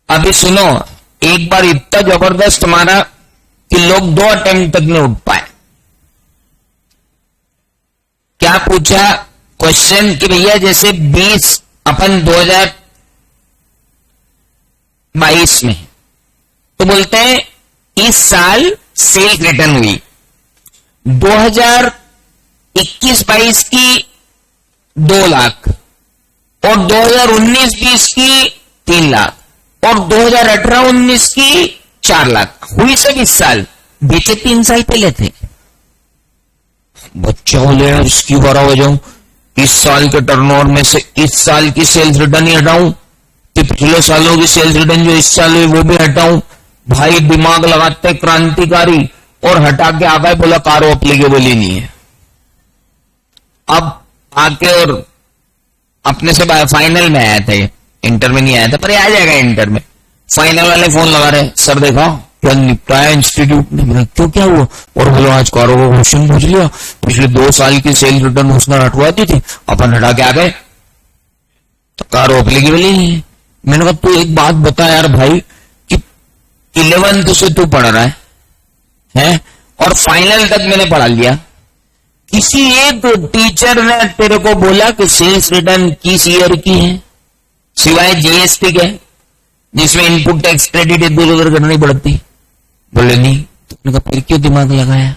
A: अभी सुनो, एक बार इतना जबरदस्त मारा कि लोग 2 अटेम्प्ट तक नहीं उठ पाए। क्या पूछा क्वेश्चन कि भैया जैसे 20 अपन 2022 में, तो बोलते हैं इस साल सेल्स रिटर्न हुई 2021-22 की 2 लाख, और 2019-20 की 3 लाख, और 2018-19 की 4 लाख हुई सब इस साल, बीते 3 साल पहले थे। बच्चा बोले यार इसकी 12 वजह, इस साल के टर्नओवर में से इस साल की सेल्स रिटर्न ही हटाऊं कि पिछले सालों की सेल्स रिटर्न जो इस साल हुई वो भी हटाऊं? भाई दिमाग लगाते क्रांतिकारी, और हटा के आ गए, बोला कारो एप्लीकेबल ही नहीं है। अब आके और अपने से फाइनल में आया था, ये इंटर में नहीं आया था, पर ये आ जाएगा इंटर में। फाइनल वाले फोन लगा रहे, सर देखा क्या निपटाया इंस्टीट्यूट ने? बोला क्यों, क्या हुआ? और बोलो आज कारो को क्वेश्चन पूछ लिया, पिछले 2 साल की सेल रिटर्न उसने हटवा दी थी, अपन हटा के आ गए, तो कारो एप्लीकेबल ही नहीं है। मैंने कहा तू एक बात बता यार भाई, कि 11th से तू पढ़ रहा है और फाइनल तक मैंने पढ़ा लिया, किसी एक टीचर ने तेरे को बोला कि सेल्स रिटर्न किस ईयर की है सिवाय जीएसटी के? जिसमें इनपुट टैक्स क्रेडिट इधर उधर करनी पड़ती? बोले नहीं। तो उन्होंने कहा फिर क्यों दिमाग लगाया?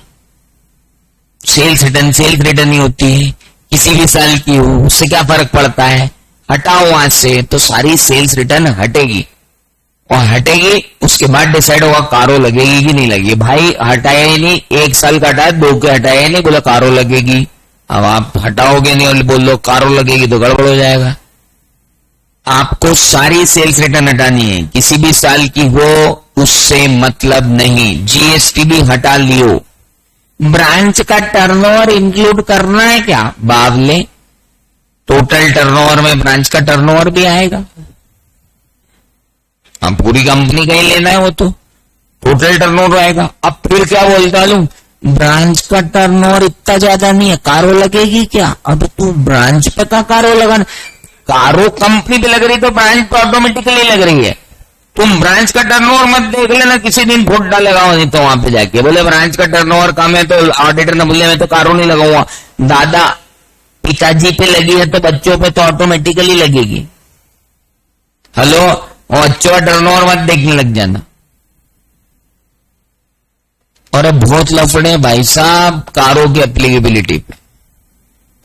A: सेल्स रिटर्न ही होती है, किसी भी साल की हो, उससे क्या फर्क पड़ता है, हटाओ वहां से। तो सारी सेल्स रिटर्न हटेगी, और हटेगी उसके बाद डिसाइड होगा कारो लगेगी कि नहीं लगेगी। भाई हटाया ही नहीं, 1 साल का हटाया, 2 के हटाया ही नहीं, बोला कारो लगेगी। अब आप हटाओगे नहीं और बोल दो कारो लगेगी तो गड़बड़ हो जाएगा। आपको सारी सेल्स रिटर्न हटानी है, किसी भी साल की हो उससे मतलब नहीं। जीएसटी भी हटा लियो। ब्रांच का टर्नओवर इंक्लूड करना है क्या? बावले, टोटल टर्नओवर में ब्रांच का टर्नओवर भी आएगा। हम पूरी कंपनी का ही लेना है, वो तो टोटल टर्नओवर आएगा। अब फिर क्या बोलता लूं, ब्रांच का टर्नओवर इतना ज्यादा नहीं है, कारो लगेगी क्या? अब तू ब्रांच पे का कारो लगाना, कारो कंपनी पे लग रही तो ब्रांच पे ऑटोमेटिकली लग रही है। तुम ब्रांच का टर्नओवर मत देख लेना, किसी दिन वोट डालेगा नहीं तो वहां पे जाके बोले ब्रांच का टर्नओवर कम है तो ऑडिटर ने बोले मैं तो कारो नहीं लगाऊंगा। दादा पिताजी पे लगी है तो बच्चों पे तो ऑटोमेटिकली लगेगी। हेलो, और बच्चों का टर्नओवर मत देखने लग जाना। और बहुत लफड़े भाई साहब कारो की एप्लीकेबिलिटी पे,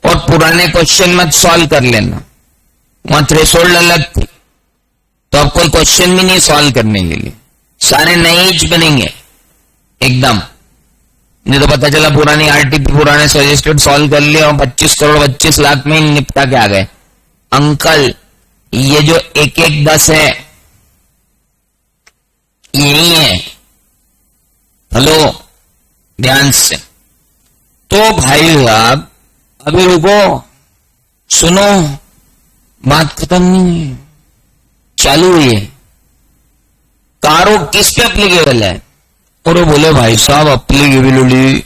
A: और पुराने क्वेश्चन मत सॉल्व कर लेना, वहां थ्रेशोल्ड अलग थी तो अब कोई क्वेश्चन भी नहीं सॉल्व करने के लिए, सारे नए ही बनेंगे एकदम। नहीं तो पता चला पुरानी आरटीपी पुराने सजेस्टेड सॉल्व कर लिया और 25 करोड़ 25 लाख में निपटा के आ गए। अंकल ये जो 1-1-10 है यही है। हेलो, ध्यान से। तो भाई साहब अभी रुको, सुनो, बात खत्म नहीं है, चालू हुई है। कारो किस पे एप्लीकेबल है? और वो बोले भाई साहब एप्लीकेबिलिटी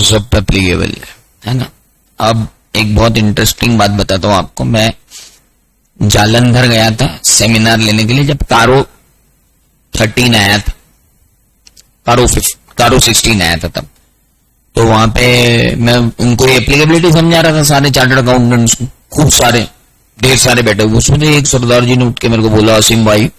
A: सब पे एप्लीकेबल है ना। अब एक बहुत इंटरेस्टिंग बात बताता हूं आपको। मैं जालंधर गया था सेमिनार लेने के लिए जब कारो 13 आया था, कारो 16 आया था तब। तो वहां पे मैं उनको एप्लीकेबिलिटी समझा रहा था, सारे चार्टर्ड अकाउंटेंट्स को, खूब सारे ढेर सारे बैठे हुए। उसमें एक सरदार जी ने उठ के मेरे को बोला, असीम भाई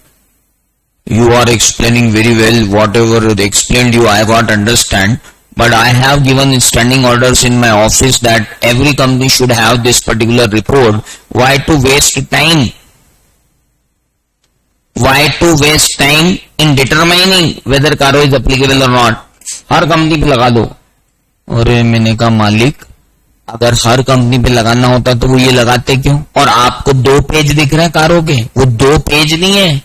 A: you are explaining very well, whatever explained you I got understand, but I have given standing orders in my office that every company should have this particular report. Why to waste time? Why to waste time in determining whether caro is applicable or not? Her company पे लगा दो। और मैंने कहा मालिक अगर हर company पे लगाना होता तो वो ये लगाते क्यों? और आपको 2 पेज दिख रहे हैं कारो के, वो 2 पेज नहीं है,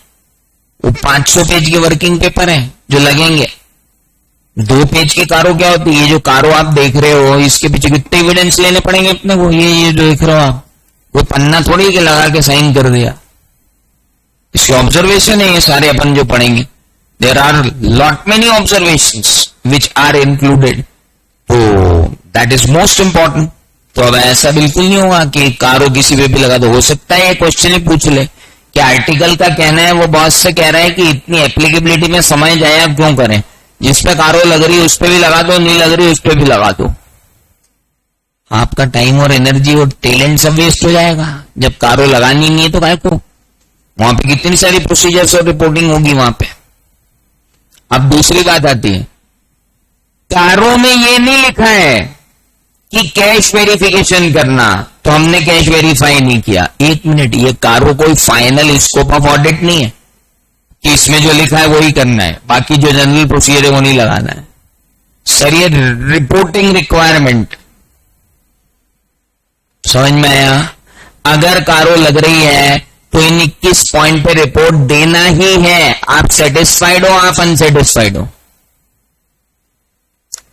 A: वो 500 पेज के वर्किंग पेपर है जो लगेंगे। 2 पेज की कारो क्या होती है? ये जो कारो आप देख रहे हो इसके पीछे कितने एविडेंस लेने पड़ेंगे अपने को? ये जो देख रहे हो आप, वो पन्ना थोड़ी के लगा के साइन कर दिया, इसके ऑब्जर्वेशन है ये सारे अपन जो पढ़ेंगे। There are lot many observations which are included, तो दैट इज मोस्ट इंपॉर्टेंट। तो अब ऐसा बिल्कुल नहीं होगा कि कारो किसी पे भी लगा दो। हो सकता है ये क्वेश्चन ही पूछ ले कि आर्टिकल का कहना है वो बॉस से कह रहा है कि इतनी एप्लीकेबिलिटी में समय जाया क्यों करें, जिस पे कारो लग रही है उस पे भी लगा दो, नहीं लग रही उस पे भी लगा दो। आपका टाइम और एनर्जी और टैलेंट सब वेस्ट हो जाएगा। जब कारो लगानी नहीं है तो काय को, वहां पे कितनी सारी प्रोसीजर्स और रिपोर्टिंग होगी वहां पे। अब दूसरी बात आती है, कारो में ये नहीं लिखा है कि कैश वेरिफिकेशन करना, तो हमने कैश वेरीफाई नहीं किया। 1 मिनट, ये कारो कोई फाइनल स्कोप ऑफ ऑडिट नहीं है कि इसमें जो लिखा है वही करना है, बाकी जो जनरल प्रोसीजर है वो नहीं लगाना है। सर ये रिपोर्टिंग रिक्वायरमेंट समझ में आया? अगर कारो लग रही है तो इन 21 पॉइंट पे रिपोर्ट देना ही है। आप सेटिस्फाइड हो, आप अनसेटिस्फाइड हो।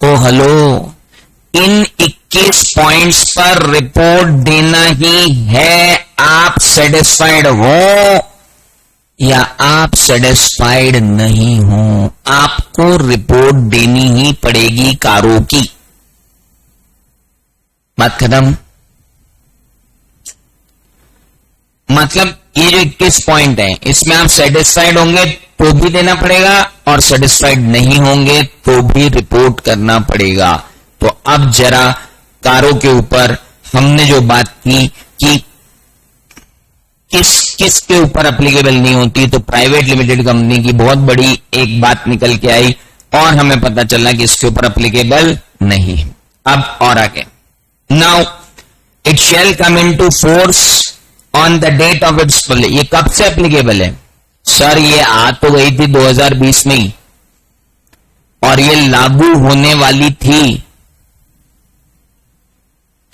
A: तो हेलो, इन 21 पॉइंट्स पर रिपोर्ट देना ही है। आप सेटिस्फाइड हो या आप सेटिस्फाइड नहीं हो, आपको रिपोर्ट देनी ही पड़ेगी कारो की। बात खत्म। मतलब ये जो 21 पॉइंट है इसमें आप सेटिस्फाइड होंगे तो भी देना पड़ेगा और सेटिस्फाइड नहीं होंगे तो भी रिपोर्ट करना पड़ेगा। तो अब जरा कारो के ऊपर हमने जो बात की कि किस के ऊपर अप्लीकेबल नहीं होती, तो प्राइवेट लिमिटेड कंपनी की बहुत बड़ी एक बात निकल के आई और हमें पता चला कि इसके ऊपर अप्लीकेबल नहीं। अब और आगे, now it shall come into force on the date of its public. ये कब से अप्लीकेबल है सर? ये आ तो गई थी 2020 में ही और ये लागू होने वाली थी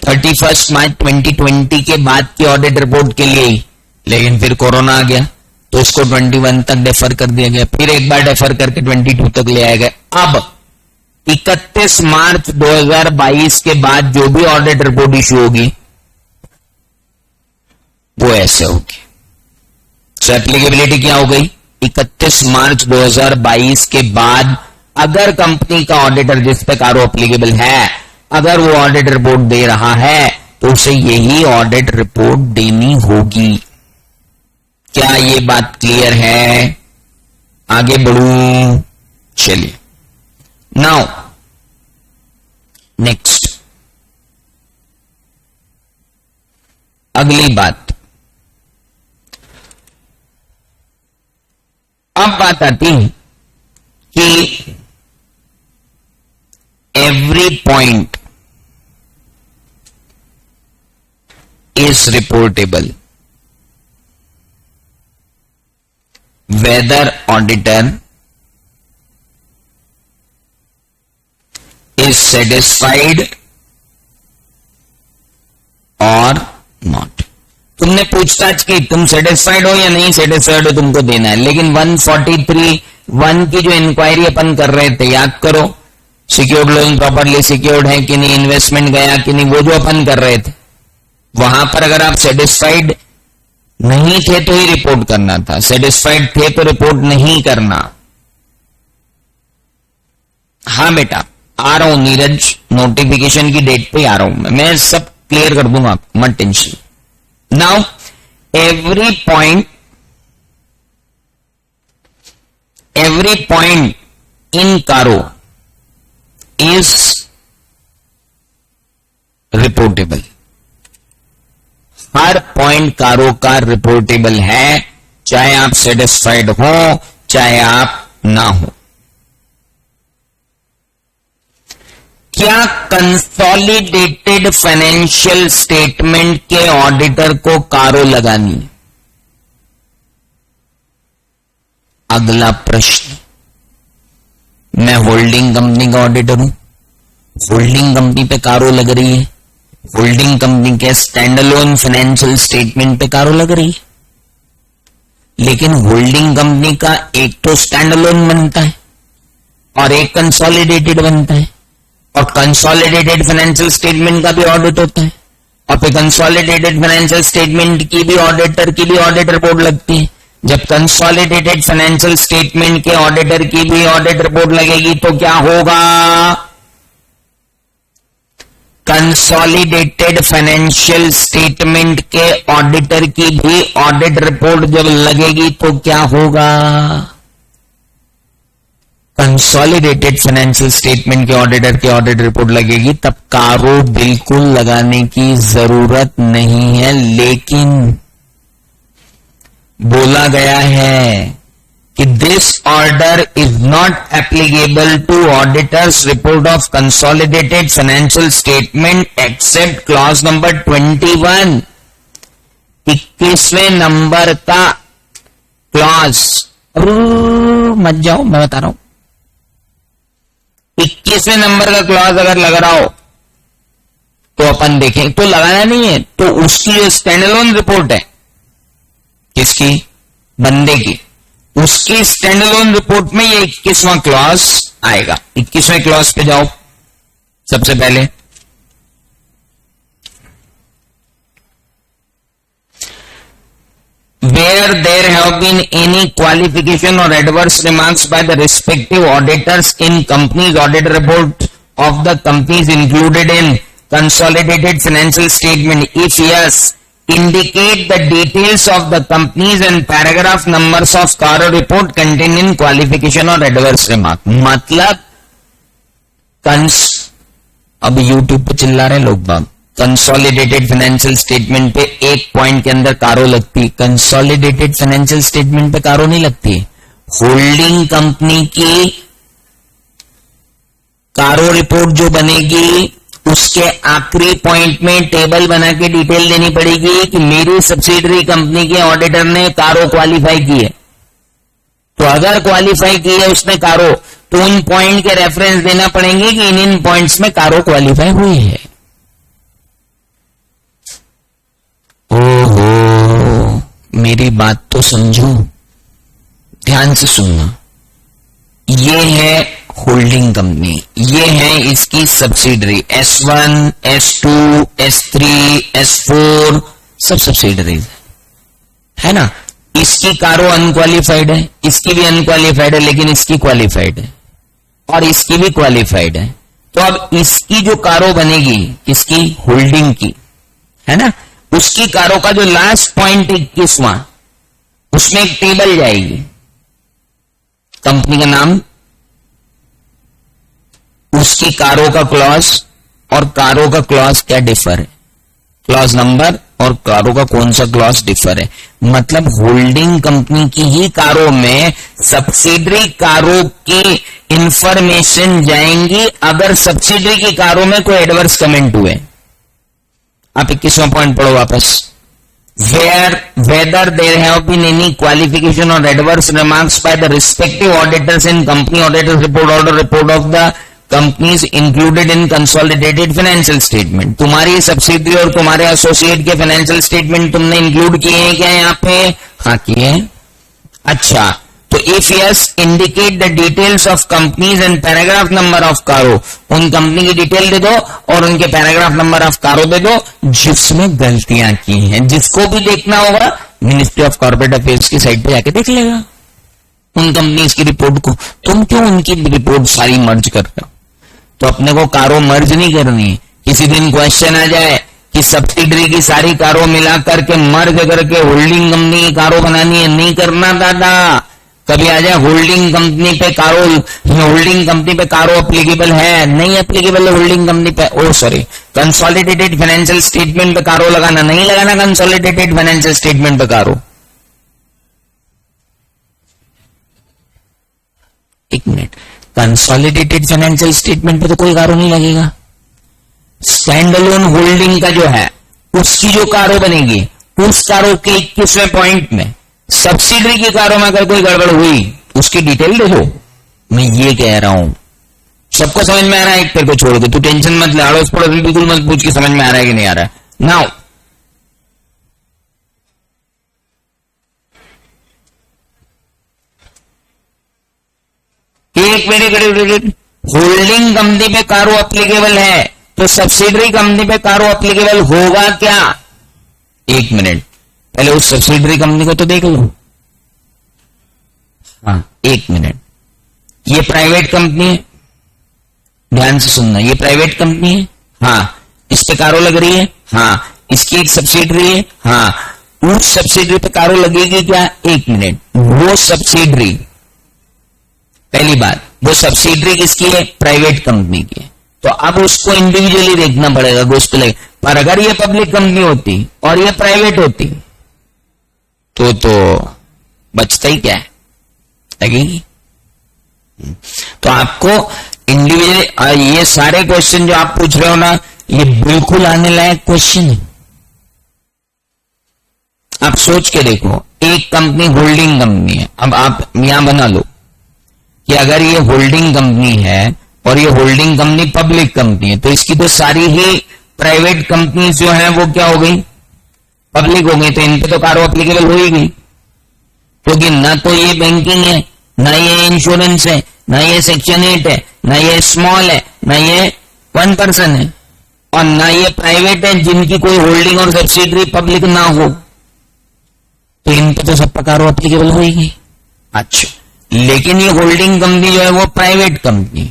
A: 31 मार्च 2020 के बाद की ऑडिट रिपोर्ट के लिए ही, लेकिन फिर कोरोना आ गया तो इसको 21 तक डेफर कर दिया गया, फिर एक बार डेफर करके 22 तक ले आया गया। अब 31 मार्च 2022 के बाद जो भी ऑडिट रिपोर्ट इश्यू होगी वो ऐसे होगी। सो एप्लीकेबिलिटी क्या हो गई? 31 मार्च 2022 के बाद अगर कंपनी का ऑडिटर जिस पे कारो एप्लीकेबल है, अगर वो ऑडिट रिपोर्ट दे रहा है तो उसे यही ऑडिट रिपोर्ट देनी होगी। क्या ये बात क्लियर है? आगे बढ़ूं, चलिए नाउ नेक्स्ट, अगली बात। अब बात आती है कि every point is reportable whether auditor is satisfied or not। तुमने पूछताछ की, तुम सेटिस्फाइड हो या नहीं सेटिस्फाइड हो, तुमको देना है। लेकिन 143(1) की जो इंक्वायरी अपन कर रहे थे, याद करो, सिक्योर्ड लोन प्रॉपरली सिक्योर्ड है कि नहीं, इन्वेस्टमेंट गया कि नहीं, वो जो अपन कर रहे थे, वहां पर अगर आप सेटिस्फाइड नहीं थे तो ही रिपोर्ट करना था, सेटिस्फाइड थे तो रिपोर्ट नहीं करना। हाँ बेटा, आ रहा हूं नीरज, नोटिफिकेशन की डेट पे आ रहा हूं मैं सब क्लियर कर दूंगा, मत tension. Now every point in कारो इज रिपोर्टेबल। हर पॉइंट कारो का रिपोर्टेबल है, चाहे आप सेटिस्फाइड हो चाहे आप ना हो। क्या कंसोलिडेटेड फाइनेंशियल स्टेटमेंट के ऑडिटर को कारो लगानी? अगला प्रश्न, मैं होल्डिंग कंपनी का ऑडिटर हूं, होल्डिंग कंपनी पे कारो लग रही है, होल्डिंग कंपनी के स्टैंडअलोन फाइनेंशियल स्टेटमेंट पे कारो लग रही है, लेकिन होल्डिंग कंपनी का एक तो स्टैंडअलोन बनता है और एक कंसोलिडेटेड बनता है, और कंसोलिडेटेड फाइनेंशियल स्टेटमेंट का भी ऑडिट होता है, और फिर कंसोलिडेटेड फाइनेंशियल स्टेटमेंट की भी ऑडिटर की भी ऑडिट रिपोर्ट लगती है। जब कंसोलिडेटेड फाइनेंशियल स्टेटमेंट के ऑडिटर की भी ऑडिट रिपोर्ट लगेगी तो क्या होगा? कंसोलिडेटेड फाइनेंशियल स्टेटमेंट के ऑडिटर की भी ऑडिट रिपोर्ट जब लगेगी तो क्या होगा? कंसोलिडेटेड फाइनेंशियल स्टेटमेंट के ऑडिटर की ऑडिट रिपोर्ट लगेगी, तब कारो बिल्कुल लगाने की जरूरत नहीं है। लेकिन बोला गया है कि this order is not applicable to auditors report of consolidated financial statement except clause number 21। 21वें नंबर का क्लॉज, मत जाओ मैं बता रहा हूं, 21वें नंबर का क्लॉज अगर लग रहा हो तो अपन देखें, तो लगाना नहीं है तो उसकी जो स्टैंडअलोन रिपोर्ट है, किसकी? बंदे की, उसकी स्टैंडअलोन रिपोर्ट में ये 21वां क्लॉज आएगा। 21वें क्लॉज पे जाओ सबसे पहले, where there have been any qualification or adverse remarks by the respective auditors in company's audit report of the companies included in consolidated financial statement. If yes, indicate the details of the companies and paragraph numbers of Caro report contained in qualification or adverse remark. मतलब अब YouTube पे चिल्ला रहे लोग बाग, consolidated financial statement पे एक point के अंदर कारो लगती, कंसोलिडेटेड फाइनेंशियल स्टेटमेंट पे कारो नहीं लगती। होल्डिंग कंपनी की कारो रिपोर्ट जो बनेगी उसके आखिरी पॉइंट में टेबल बना के डिटेल देनी पड़ेगी कि मेरी सब्सिडरी कंपनी के ऑडिटर ने कारो क्वालिफाई की है। तो अगर क्वालिफाई की है उसने कारो, तो उन पॉइंट के रेफरेंस देना पड़ेंगे कि इन पॉइंट्स में कारो क्वालिफाई हुई है। ओहो, मेरी बात तो समझो, ध्यान से सुनना। ये है होल्डिंग कंपनी, ये है इसकी subsidiary S1, S2, S3, S4 सब सब्सिडरीज है ना। इसकी कारो अनक्वालिफाइड है, इसकी भी अनक्वालिफाइड है, लेकिन इसकी क्वालिफाइड है और इसकी भी क्वालिफाइड है। तो अब इसकी जो कारो बनेगी, किसकी, होल्डिंग की, है ना, उसकी कारो का जो लास्ट पॉइंट 21वां, उसमें एक टेबल जाएगी, कंपनी का नाम, उसकी कारो का क्लॉज और कारो का क्लॉज क्या डिफर है, क्लॉज नंबर और कारो का कौन सा क्लॉज डिफर है। मतलब होल्डिंग कंपनी की ही कारो में सब्सिडरी कारो की इंफॉर्मेशन जाएंगी अगर सब्सिडरी की कारो में कोई एडवर्स कमेंट हुए। आप 21वां पॉइंट पढ़ो वापस। Whether there have been any qualification or adverse remarks by the respective auditors in company auditors report or the report of the companies included in consolidated financial statement। तुम्हारी subsidiary और तुम्हारे associate के financial statement तुमने include किए हैं क्या यहाँ पे? हाँ किए हैं। अच्छा, तो if yes indicate the details of companies and paragraph number of कारो, उन कंपनी की डिटेल दे दो और उनके पैराग्राफ नंबर ऑफ कारो दे दो जिसमें गलतियां की हैं। जिसको भी देखना होगा मिनिस्ट्री ऑफ कॉर्पोरेट अफेयर्स की साइट पे जाके देख लेगा उन कंपनीज की रिपोर्ट को। तुम क्यों उनकी रिपोर्ट सारी मर्ज कर रहे हो? तो अपने को कारो मर्ज नहीं करनी। किसी दिन क्वेश्चन आ जाए कि सब्सिडरी की सारी कारो मिला करके मर्ज करके होल्डिंग कंपनी की कारो बनानी है, नहीं करना दादा। कभी आ जाए होल्डिंग कंपनी पे कारो, होल्डिंग कंपनी पे कारो एप्लीकेबल है, नहीं एप्लीकेबल है होल्डिंग कंपनी पे, ओ सॉरी कंसोलिडेटेड फाइनेंशियल स्टेटमेंट पे कारो लगाना, नहीं लगाना कंसोलिडेटेड फाइनेंशियल स्टेटमेंट पे कारो। एक मिनट, कंसोलिडेटेड फाइनेंशियल स्टेटमेंट पे तो कोई कारो नहीं लगेगा। स्टैंड अलोन होल्डिंग का जो है उसकी जो कारो बनेगी, उस कारो के 21वें पॉइंट में सब्सिडरी की कारों में अगर कोई गड़बड़ हुई उसकी डिटेल दे दो। मैं ये कह रहा हूं सबको समझ में आ रहा है? एक तेरे को छोड़ दे, तू टेंशन मत ले, अड़ोस पड़ोस बिल्कुल मत पूछ के समझ में आ रहा है कि नहीं आ रहा है। नाउ एक मिनट, होल्डिंग कंपनी पे कारो एप्लीकेबल है तो सब्सिडरी कंपनी पे कारो एप्लीकेबल होगा क्या? एक मिनट, पहले उस सब्सिडरी कंपनी को तो देख लो। हाँ एक मिनट, ये प्राइवेट कंपनी है, ध्यान से सुनना, ये प्राइवेट कंपनी है, हाँ इस पे कारो लग रही है, हाँ इसकी एक सब्सिडरी है, हाँ उस सब्सिडरी पे कारो लगेगी क्या? एक मिनट, वो सब्सिडरी, पहली बात वो सब्सिडरी किसकी है? प्राइवेट कंपनी की है, तो अब उसको इंडिविजुअली देखना पड़ेगा कि उसको लगे। पर अगर ये पब्लिक कंपनी होती और ये प्राइवेट होती तो बचता ही क्या है, लगेगी। तो आपको इंडिविजुअली ये सारे क्वेश्चन जो आप पूछ रहे हो ना, ये बिल्कुल आने लायक क्वेश्चन है। आप सोच के देखो, एक कंपनी होल्डिंग कंपनी है, अब आप यहां बना लो कि अगर ये होल्डिंग कंपनी है और ये होल्डिंग कंपनी पब्लिक कंपनी है, तो इसकी तो सारी ही प्राइवेट कंपनी जो है वो क्या हो गई? पब्लिक हो गई। तो इन पे तो कारो एप्लीकेबल होगी, क्योंकि ना तो ये बैंकिंग है, ना ये इंश्योरेंस है, ना ये सेक्शन 8 है, ना ये स्मॉल है, ना ये 1 पर्सन है, और ना ये प्राइवेट है जिनकी कोई होल्डिंग और सब्सिडरी पब्लिक ना हो। तो इन पे तो सब पर कारो एप्लीकेबल होगी। अच्छा, लेकिन ये होल्डिंग कंपनी जो है वो प्राइवेट कंपनी,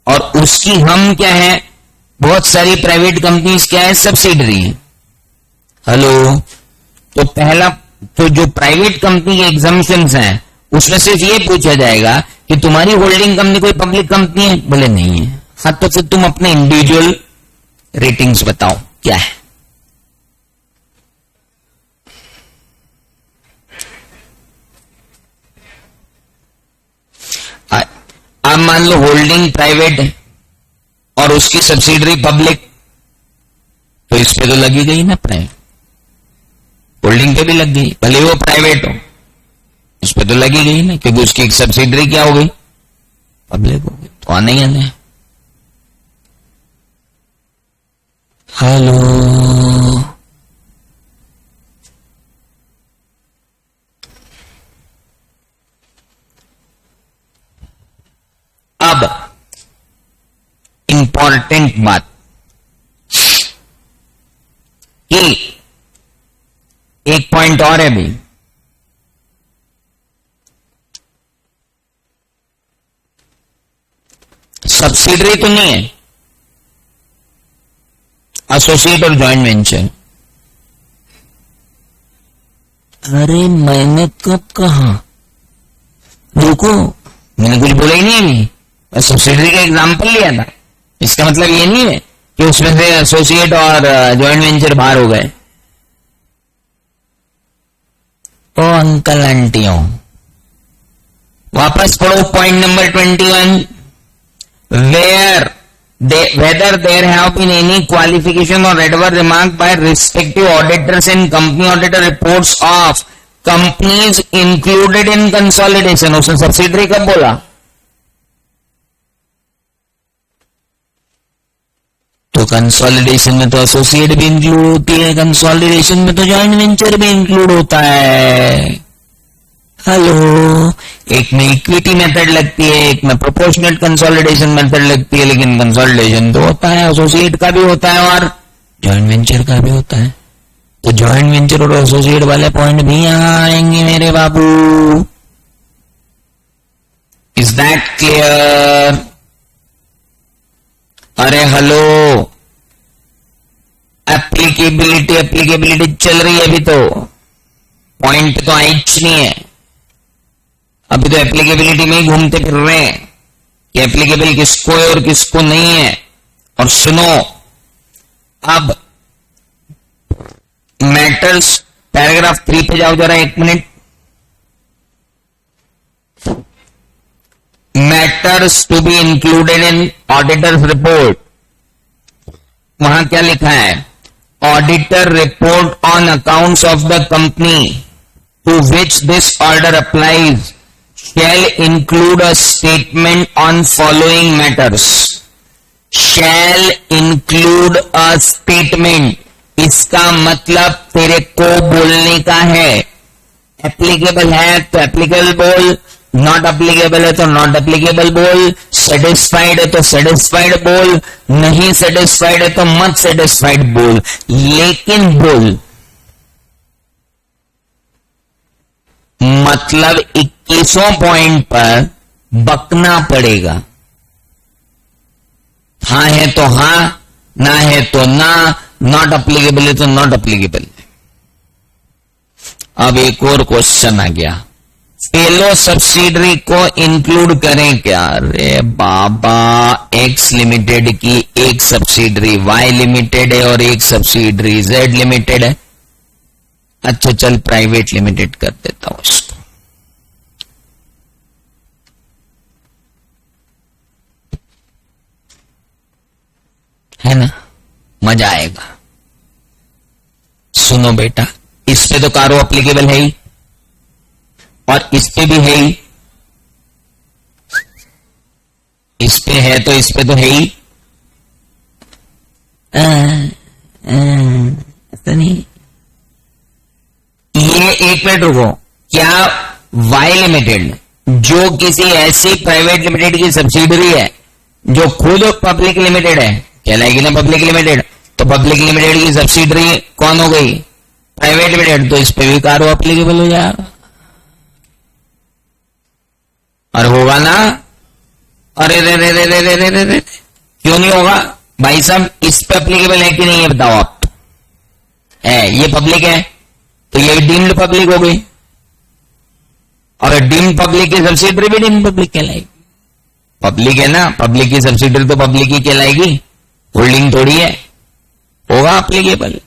A: और उसकी हम क्या है, बहुत सारी प्राइवेट कंपनीज क्या है? सब्सिडरी है। हेलो, तो पहला तो जो प्राइवेट कंपनी के एग्जम्पशंस हैं उसमें सिर्फ ये पूछा जाएगा कि तुम्हारी होल्डिंग कंपनी कोई पब्लिक कंपनी है? बोले नहीं है। हाँ, तो फिर तुम अपने इंडिविजुअल रेटिंग्स बताओ क्या है। अब मान लो होल्डिंग प्राइवेट है और उसकी सब्सिडरी पब्लिक, तो इस पे तो लगी गई ना प्राइवेट, होल्डिंग पे भी लग गई, भले वो प्राइवेट हो, इस पे तो लगी गई ना, क्योंकि उसकी एक सब्सिडरी क्या हो गई, पब्लिक हो गई, तो आना ही आना है। हेलो, अब इंपॉर्टेंट बात कि एक पॉइंट और है भी, सब्सिडरी तो नहीं है, एसोसिएट और जॉइंट वेंचर। अरे मैंने कब कहा, रुको, मैंने कुछ बोला ही नहीं अभी, सब्सिडरी का एग्जांपल लिया था। इसका मतलब ये नहीं है कि उसमें से एसोसिएट और जॉइंट वेंचर बाहर हो गए। ओ अंकल आंटियों, वापस पढ़ो point number 21, whether there have been any qualification or adverse remark by respective auditors in company auditor reports of companies included in consolidation। उसने सब्सिडरी कब बोला, तो कंसोलिडेशन में तो एसोसिएट भी इंक्लूड होती है, कंसोलिडेशन में तो जॉइंट वेंचर भी इंक्लूड होता है। हेलो, एक में इक्विटी मेथड लगती है, एक में प्रोपोर्शनेट कंसोलिडेशन मेथड लगती है, लेकिन कंसोलिडेशन तो होता है, एसोसिएट का भी होता है और जॉइंट वेंचर का भी होता है। तो जॉइंट वेंचर और एसोसिएट वाले पॉइंट भी यहां आएंगे मेरे बाबू। Is that clear? अरे हेलो, एप्लीकेबिलिटी चल रही है अभी, तो पॉइंट तो आइच नहीं है, अभी तो एप्लीकेबिलिटी में ही घूमते फिर रहे हैं कि एप्लीकेबल किसको है और किसको नहीं है। और सुनो, अब मैटर्स पैराग्राफ 3 पे जाओ जरा, एक minute. Matters to be included in auditors report, वहां क्या लिखा है, auditor report on accounts of the company to which this order applies shall include a statement on following matters। shall include a statement, इसका मतलब तेरे को बोलने का है। एप्लीकेबल है तो एप्लीकेबल बोल, नॉट एप्लीकेबल है तो नॉट एप्लीकेबल बोल, सेटिस्फाइड है तो सेटिस्फाइड बोल, नहीं सेटिस्फाइड है तो मत सेटिस्फाइड बोल, लेकिन बोल। मतलब 21वां पॉइंट पर बकना पड़ेगा, हां है तो हां, ना है तो ना, नॉट एप्लीकेबल है तो नॉट एप्लीकेबल। अब एक और क्वेश्चन आ गया, फेलो सब्सिडरी को इंक्लूड करें क्या? अरे बाबा, एक्स लिमिटेड की एक सब्सिडरी वाई लिमिटेड है और एक सब्सिडरी जेड लिमिटेड है। अच्छा चल प्राइवेट लिमिटेड कर देता हूं इसको। है ना, मजा आएगा। सुनो बेटा, इस पे तो कारो एप्लीकेबल है ही और इस पे भी है ही, इस पे है तो इस पे तो है ही। ऐसा नहीं, ये एक मिनट रुको, क्या वाई लिमिटेड जो किसी ऐसी प्राइवेट लिमिटेड की सब्सिडरी है जो खुद पब्लिक लिमिटेड है, कहलाएगी ना पब्लिक लिमिटेड, तो पब्लिक लिमिटेड की सब्सिडरी कौन हो गई? प्राइवेट लिमिटेड, तो इस पे भी कारो एप्लीकेबल हो जाएगा और होगा ना। अरे रे रे रे रे रे रे रे रे, क्यों नहीं होगा भाई साहब? इस पे एप्लीकेबल है कि नहीं ये बताओ आप। है, ये पब्लिक है तो ये डीम्ड पब्लिक हो गई, और डीम्ड पब्लिक की सब्सिडरी भी डीम्ड पब्लिक कहलाएगी। पब्लिक है ना, पब्लिक की सब्सिडरी तो पब्लिक ही कहलाएगी, होल्डिंग थोड़ी है। होगा एप्लीकेबल।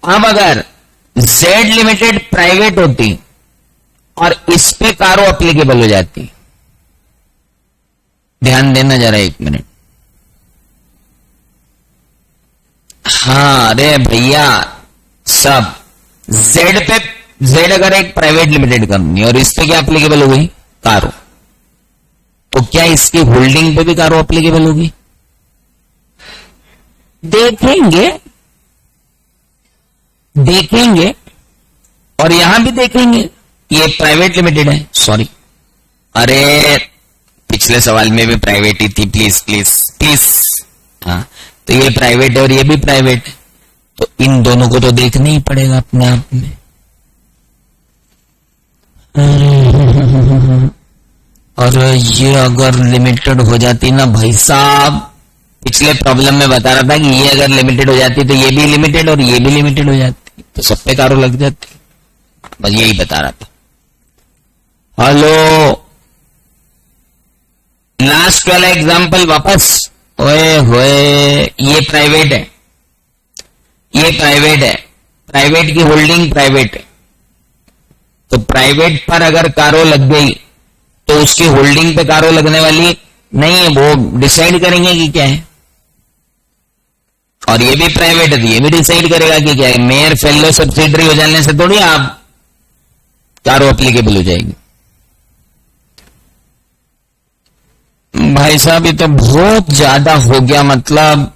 A: अब अगर जेड लिमिटेड प्राइवेट होती और इस पे कारो एप्लीकेबल हो जाती, ध्यान देना जरा एक मिनट। हाँ अरे भैया, सब जेड पे, जेड अगर एक प्राइवेट लिमिटेड कंपनी और इस पे क्या एप्लीकेबल हो गई, कारो, तो क्या इसकी होल्डिंग पे भी कारो एप्लीकेबल होगी? देखेंगे, देखेंगे और यहां भी देखेंगे। ये प्राइवेट लिमिटेड है, सॉरी, अरे पिछले सवाल में भी प्राइवेट ही थी, प्लीज प्लीज प्लीज। हाँ तो ये प्राइवेट है और ये भी प्राइवेट है, तो इन दोनों को तो देखना ही पड़ेगा अपने आप में। और ये अगर लिमिटेड हो जाती ना भाई साहब, पिछले प्रॉब्लम में बता रहा था कि ये अगर लिमिटेड हो जाती तो ये भी लिमिटेड और ये भी लिमिटेड हो जाती, तो सब पे कारो लग जाती। बस यही बता रहा था। हेलो, लास्ट वाला एग्जांपल वापस। ओए होए, ये प्राइवेट है, ये प्राइवेट है, प्राइवेट की होल्डिंग प्राइवेट है, तो प्राइवेट पर अगर कारो लग गई तो उसकी होल्डिंग पे कारो लगने वाली नहीं है, वो डिसाइड करेंगे कि क्या है। और ये भी प्राइवेट है तो ये भी डिसाइड करेगा कि क्या है। मेयर फेलो सब्सिडरी हो जाने से थोड़ी आप कारो एप्लीकेबल हो जाएगी। भाई साहब ये तो बहुत ज्यादा हो गया, मतलब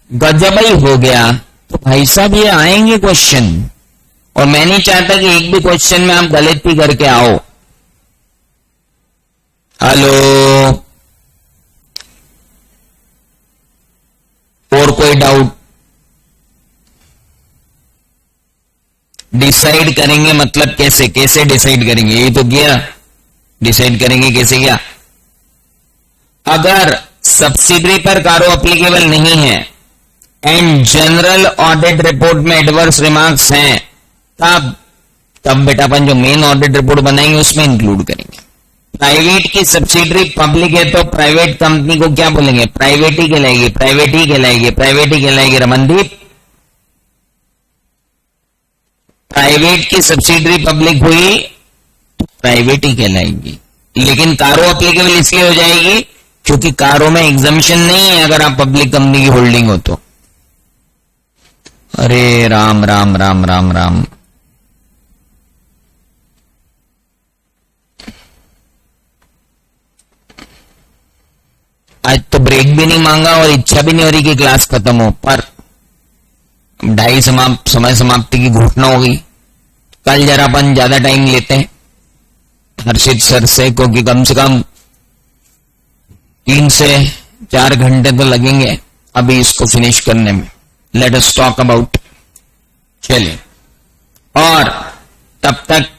A: गजब ही हो गया। तो भाई साहब ये आएंगे क्वेश्चन, और मैं नहीं चाहता कि एक भी क्वेश्चन में आप गलती करके आओ। हेलो, और कोई डाउट? डिसाइड करेंगे मतलब कैसे, कैसे डिसाइड करेंगे, ये तो किया, डिसाइड करेंगे कैसे क्या। अगर सब्सिडरी पर कारो एप्लीकेबल नहीं है एंड जनरल ऑडिट रिपोर्ट में एडवर्स रिमार्क्स हैं, तब बेटा अपन जो मेन ऑडिट रिपोर्ट बनाएंगे उसमें इंक्लूड करेंगे। प्राइवेट की सब्सिडरी पब्लिक है तो प्राइवेट कंपनी को क्या बोलेंगे, प्राइवेट ही कहलाएगी, प्राइवेट ही कहलाएगी, प्राइवेट ही कहलाएगी। रमनदीप, प्राइवेट की सब्सिडरी पब्लिक हुई तो प्राइवेट ही कहलाएगी, लेकिन कारो एप्लीकेबल इसलिए हो जाएगी क्योंकि कारो में एग्जम्पशन नहीं है अगर आप पब्लिक कंपनी की होल्डिंग हो तो। अरे राम राम राम राम राम। आज तो ब्रेक भी नहीं मांगा और इच्छा भी नहीं हो रही कि क्लास खत्म हो, पर 2:30 समय समाप्ति की घोषणा हो गई। कल जरा अपन ज्यादा टाइम लेते हैं हर्षित सर से, क्योंकि कम से कम 3 से 4 घंटे तो लगेंगे अभी इसको फिनिश करने में। लेट अस टॉक अबाउट, चलिए, और तब तक